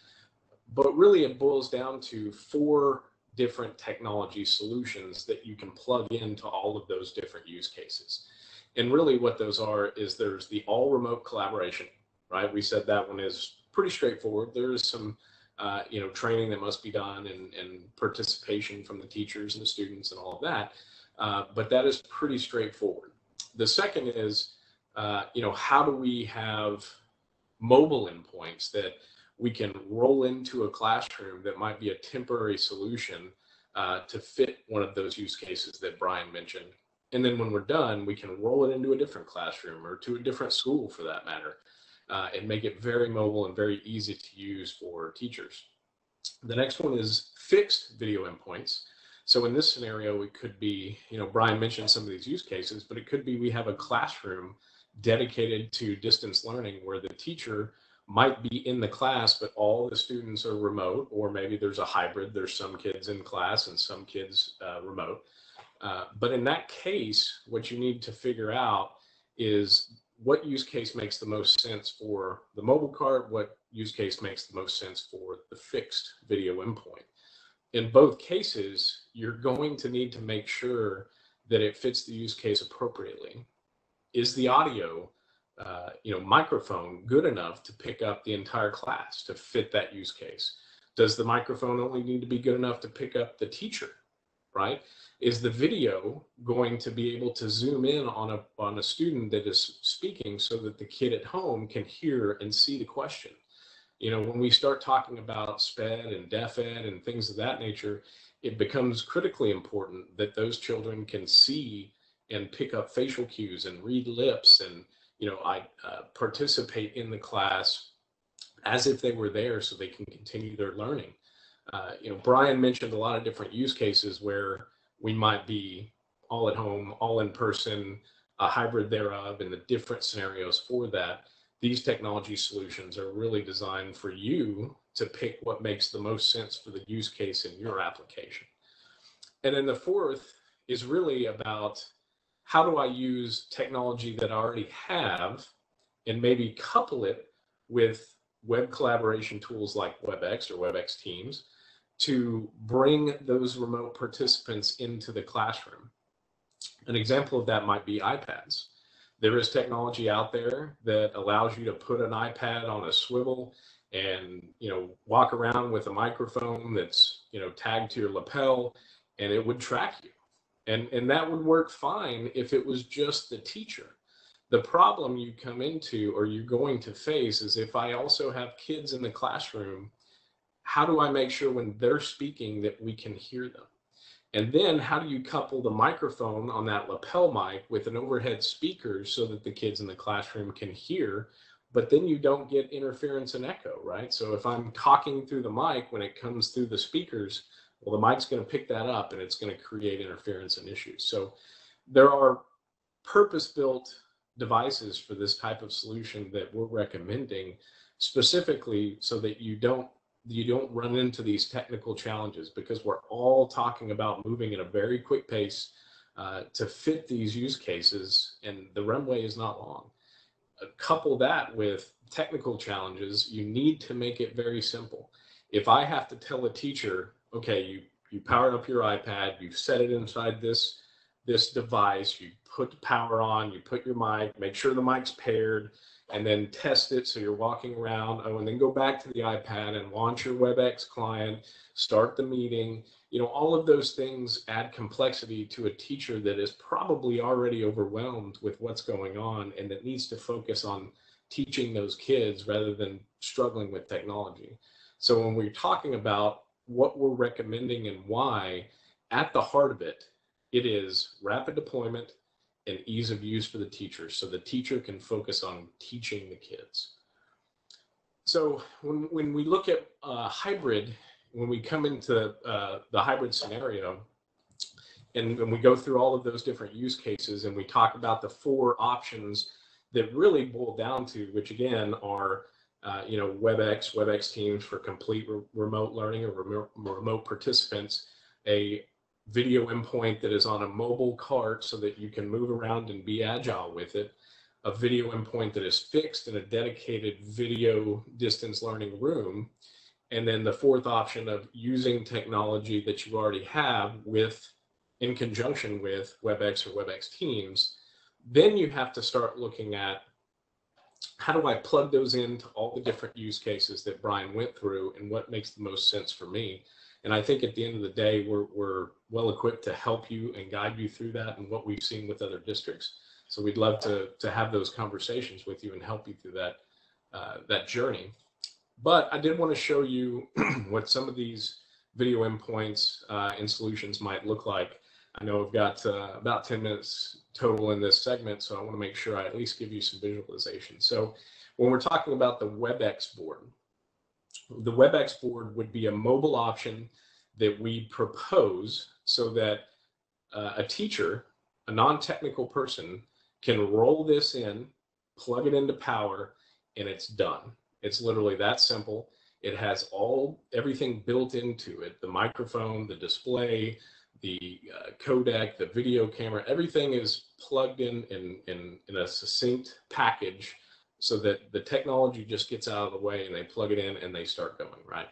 but really it boils down to 4 different technology solutions that you can plug into all of those different use cases. And really what those are is there's the all remote collaboration, right? We said that one is pretty straightforward. There is some training that must be done and participation from the teachers and the students and all of that. But that is pretty straightforward. The second is, how do we have mobile endpoints that we can roll into a classroom that might be a temporary solution to fit one of those use cases that Brian mentioned. And then when we're done, we can roll it into a different classroom or to a different school for that matter, and make it very mobile and very easy to use for teachers. The next one is fixed video endpoints. So in this scenario, it could be, Brian mentioned some of these use cases, but it could be we have a classroom dedicated to distance learning where the teacher might be in the class, but all the students are remote, or maybe there's a hybrid. There's some kids in class and some kids remote. But in that case, what you need to figure out is what use case makes the most sense for the mobile cart, what use case makes the most sense for the fixed video endpoint. In both cases, you're going to need to make sure that it fits the use case appropriately. Is the audio, microphone good enough to pick up the entire class to fit that use case? Does the microphone only need to be good enough to pick up the teacher, right? Is the video going to be able to zoom in on a student that is speaking so that the kid at home can hear and see the question? When we start talking about SPED and DEF Ed and things of that nature, it becomes critically important that those children can see and pick up facial cues and read lips and, participate in the class as if they were there so they can continue their learning. Brian mentioned a lot of different use cases where we might be all at home, all in person, a hybrid thereof, and the different scenarios for that. These technology solutions are really designed for you to pick what makes the most sense for the use case in your application. And then the fourth is really about how do I use technology that I already have and maybe couple it with web collaboration tools like Webex or Webex Teams to bring those remote participants into the classroom. An example of that might be iPads. There is technology out there that allows you to put an iPad on a swivel and walk around with a microphone that's tagged to your lapel, and it would track you. And that would work fine if it was just the teacher. The problem you come into or you're going to face is if I also have kids in the classroom, how do I make sure when they're speaking that we can hear them? And then how do you couple the microphone on that lapel mic with an overhead speaker so that the kids in the classroom can hear, but then you don't get interference and echo, right? So if I'm talking through the mic, when it comes through the speakers, well, the mic's going to pick that up and it's going to create interference and issues. So there are purpose-built devices for this type of solution that we're recommending specifically so that you don't run into these technical challenges, because we're all talking about moving at a very quick pace to fit these use cases, and the runway is not long. Couple that with technical challenges, you need to make it very simple. If I have to tell a teacher, okay, you power up your iPad, you set it inside this device, you put the power on, you put your mic, make sure the mic's paired, and then test it so you're walking around, and then go back to the iPad and launch your WebEx client, start the meeting. All of those things add complexity to a teacher that is probably already overwhelmed with what's going on and that needs to focus on teaching those kids rather than struggling with technology. So when we're talking about what we're recommending and why, at the heart of it, it is rapid deployment and ease of use for the teacher, so the teacher can focus on teaching the kids. So when we look at hybrid, when we come into the hybrid scenario, and when we go through all of those different use cases and we talk about the 4 options that really boil down to, which again are Webex, Webex Teams for complete remote learning or remote participants, a video endpoint that is on a mobile cart so that you can move around and be agile with it, a video endpoint that is fixed in a dedicated video distance learning room, and then the 4th option of using technology that you already have in conjunction with Webex or Webex Teams. Then you have to start looking at how do I plug those into all the different use cases that Brian went through and what makes the most sense for me. And I think at the end of the day, we're well equipped to help you and guide you through that and what we've seen with other districts. So we'd love to have those conversations with you and help you through that journey. But I did want to show you what some of these video endpoints and solutions might look like. I know I've got about 10 minutes total in this segment, so I want to make sure I at least give you some visualization. So when we're talking about the Webex board, the Webex board would be a mobile option that we propose so that a teacher, a non-technical person, can roll this in, plug it into power, and it's done. It's literally that simple. It has everything built into it: the microphone, the display, the codec, the video camera, everything is plugged in a succinct package so that the technology just gets out of the way and they plug it in and they start going, right?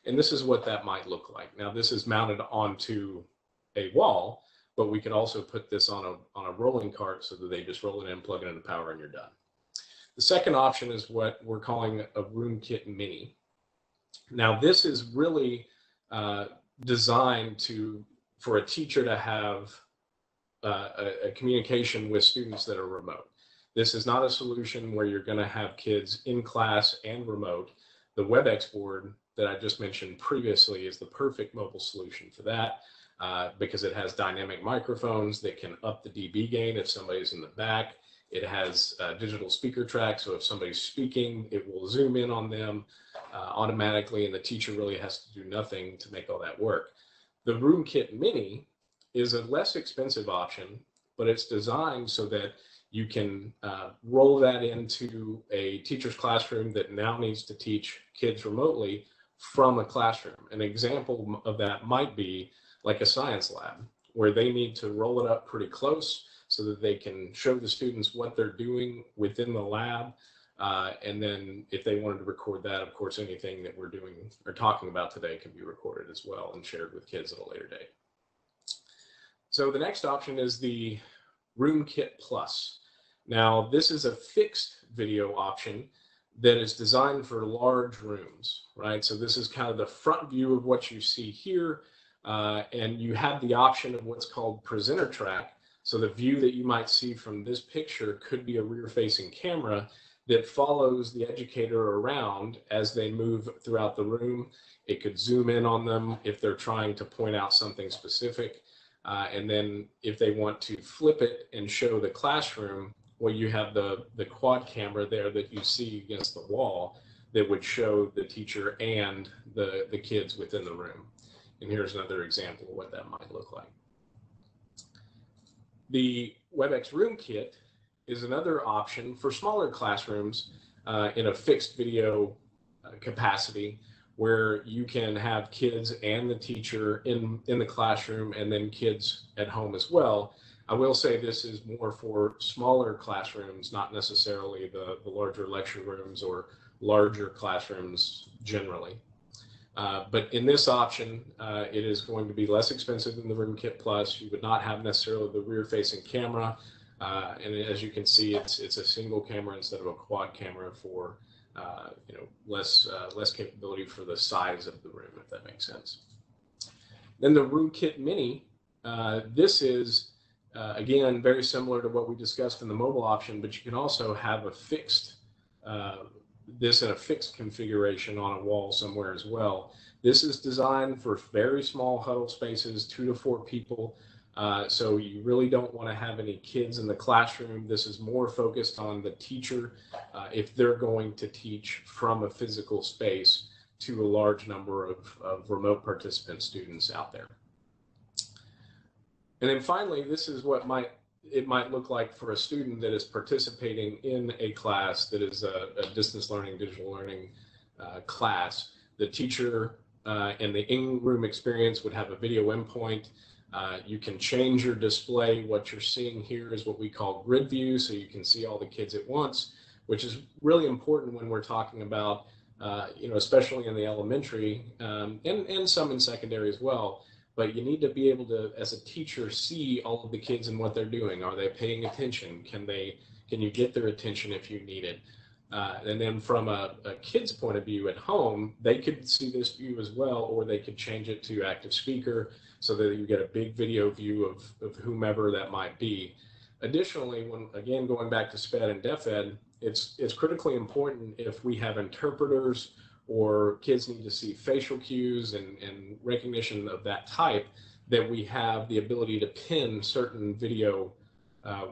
And this is what that might look like. Now, this is mounted onto a wall, but we could also put this on a rolling cart so that they just roll it in, plug it into power, and you're done. The second option is what we're calling a Room Kit Mini. Now, this is really designed for a teacher to have a communication with students that are remote. This is not a solution where you're going to have kids in class and remote. The Webex board that I just mentioned previously is the perfect mobile solution for that because it has dynamic microphones that can up the dB gain if somebody's in the back. It has digital speaker track, so if somebody's speaking, it will zoom in on them automatically, and the teacher really has to do nothing to make all that work. The Room Kit Mini is a less expensive option, but it's designed so that you can roll that into a teacher's classroom that now needs to teach kids remotely from a classroom. An example of that might be like a science lab, where they need to roll it up pretty close so that they can show the students what they're doing within the lab. And then if they wanted to record that, of course, anything that we're doing or talking about today can be recorded as well and shared with kids at a later date. So the next option is the Room Kit Plus. Now, this is a fixed video option that is designed for large rooms, right? So this is kind of the front view of what you see here. And you have the option of what's called presenter track. So the view that you might see from this picture could be a rear-facing camera that follows the educator around as they move throughout the room. It could zoom in on them if they're trying to point out something specific. And then if they want to flip it and show the classroom, well, you have the quad camera there that you see against the wall that would show the teacher and the kids within the room. And here's another example of what that might look like. The Webex Room Kit is another option for smaller classrooms in a fixed video capacity, where you can have kids and the teacher in the classroom and then kids at home as well. I will say this is more for smaller classrooms, not necessarily the larger lecture rooms or larger classrooms generally. But in this option, it is going to be less expensive than the Room Kit Plus. You would not have necessarily the rear-facing camera. And as you can see, it's a single camera instead of a quad camera for less capability for the size of the room, if that makes sense. Then the Room Kit Mini, this is again very similar to what we discussed in the mobile option, but you can also have a fixed this in a fixed configuration on a wall somewhere as well. This is designed for very small huddle spaces, 2 to 4 people. So you really don't want to have any kids in the classroom. This is more focused on the teacher if they're going to teach from a physical space to a large number of remote participant students out there. And then finally, this is what it might look like for a student that is participating in a class that is a distance learning, digital learning class. The teacher and the in-room experience would have a video endpoint. You can change your display. What you're seeing here is what we call grid view, so you can see all the kids at once, which is really important when we're talking about, especially in the elementary and some in secondary as well. But you need to be able to, as a teacher, see all of the kids and what they're doing. Are they paying attention? Can you get their attention if you need it? And then from a kid's point of view at home, they could see this view as well, or they could change it to active speaker so that you get a big video view of whomever that might be. Additionally, again, going back to SPED and DefEd, it's critically important if we have interpreters or kids need to see facial cues and recognition of that type, that we have the ability to pin certain video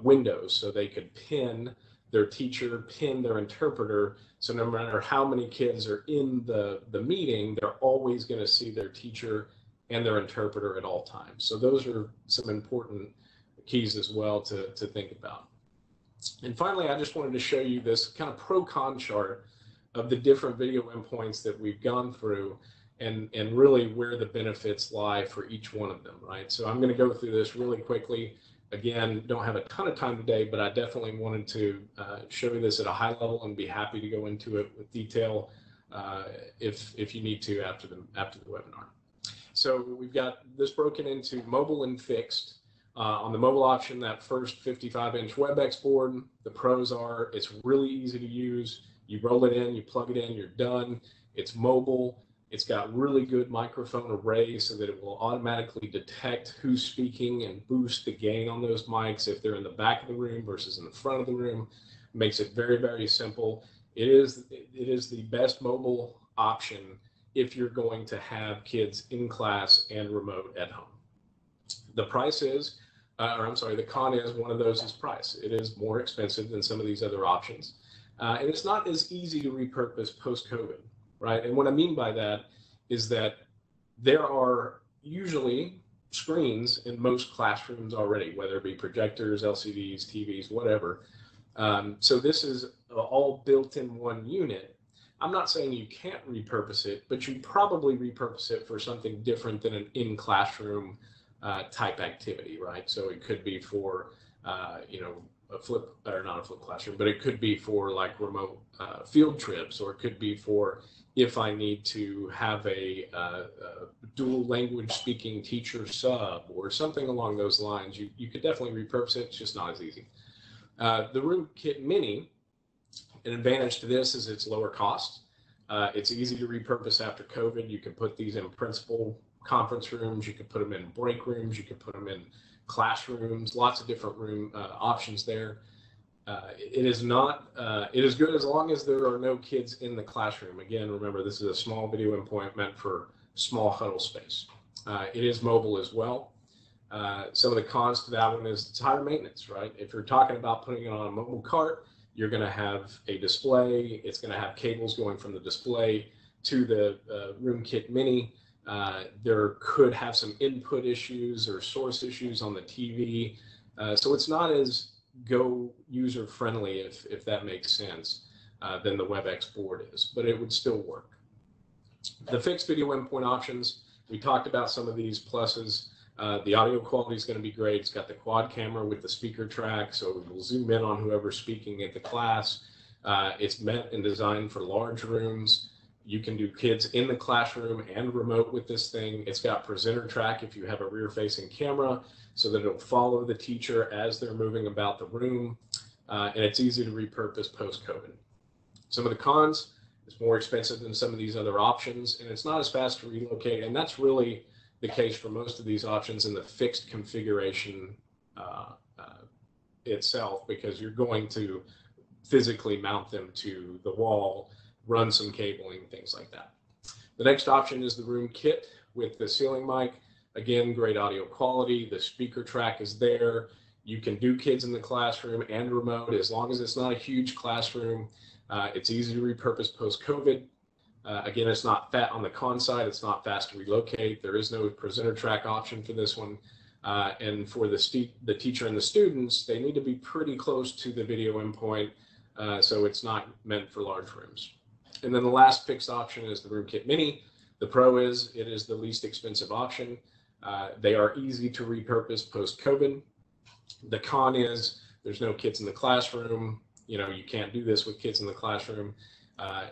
windows. So they could pin their teacher, pin their interpreter. So no matter how many kids are in the meeting, they're always going to see their teacher and their interpreter at all times. So those are some important keys as well to think about. And finally, I just wanted to show you this kind of pro-con chart of the different video endpoints that we've gone through. and really where the benefits lie for each one of them, right? So I'm going to go through this really quickly. Again, don't have a ton of time today, but I definitely wanted to show you this at a high level and be happy to go into it with detail if you need to after the webinar. So we've got this broken into mobile and fixed. On the mobile option, that first 55-inch Webex board, the pros are it's really easy to use. You roll it in, you plug it in, you're done. It's mobile. It's got really good microphone array so that it will automatically detect who's speaking and boost the gain on those mics if they're in the back of the room versus in the front of the room. Makes it very, very simple. It is the best mobile option if you're going to have kids in class and remote at home. The price is, the con is one of those is price. It is more expensive than some of these other options. And it's not as easy to repurpose post-COVID, right? And what I mean by that is that there are usually screens in most classrooms already, whether it be projectors, LCDs, TVs, whatever. So this is all built in one unit. I'm not saying you can't repurpose it, but you probably repurpose it for something different than an in-classroom type activity, right? So it could be for, a flip, or not a flip classroom, but it could be for like remote field trips, or it could be for if I need to have a dual language speaking teacher sub or something along those lines. You could definitely repurpose it, it's just not as easy. The Room Kit Mini, an advantage to this is it's lower cost. It's easy to repurpose after COVID. You can put these in principal conference rooms, you could put them in break rooms, you could put them in classrooms, lots of different room options there. It is good as long as there are no kids in the classroom. Again, remember, this is a small video endpoint meant for small huddle space. It is mobile as well. Some of the cons to that one is it's higher maintenance, right? If you're talking about putting it on a mobile cart, you're going to have a display. It's going to have cables going from the display to the Room Kit Mini. There could have some input issues or source issues on the TV. So it's not as user friendly, if that makes sense, than the Webex board is, but it would still work. The fixed video endpoint options, we talked about some of these pluses. The audio quality is going to be great. It's got the quad camera with the speaker track, so it will zoom in on whoever's speaking at the class. It's meant and designed for large rooms. You can do kids in the classroom and remote with this thing. It's got presenter track if you have a rear-facing camera, so that it'll follow the teacher as they're moving about the room. And it's easy to repurpose post-COVID. Some of the cons, it's more expensive than some of these other options, and it's not as fast to relocate. And that's really the case for most of these options in the fixed configuration itself, because you're going to physically mount them to the wall, run some cabling, things like that. The next option is the Room Kit with the ceiling mic. Again, great audio quality. The speaker track is there. You can do kids in the classroom and remote as long as it's not a huge classroom. It's easy to repurpose post-COVID. Again, it's not fat on the con side. It's not fast to relocate. There is no presenter track option for this one. And for the teacher and the students, they need to be pretty close to the video endpoint, so it's not meant for large rooms. And then the last fixed option is the Room Kit Mini. The pro is it is the least expensive option. They are easy to repurpose post-COVID. The con is there's no kids in the classroom. You can't do this with kids in the classroom.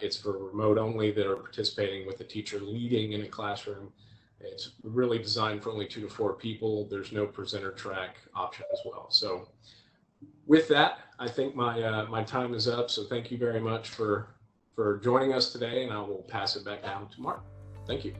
It's for remote only that are participating with the teacher leading in a classroom. It's really designed for only 2 to 4 people. There's no presenter track option as well. So with that, I think my time is up. So thank you very much for joining us today, and I will pass it back down to Mark. Thank you.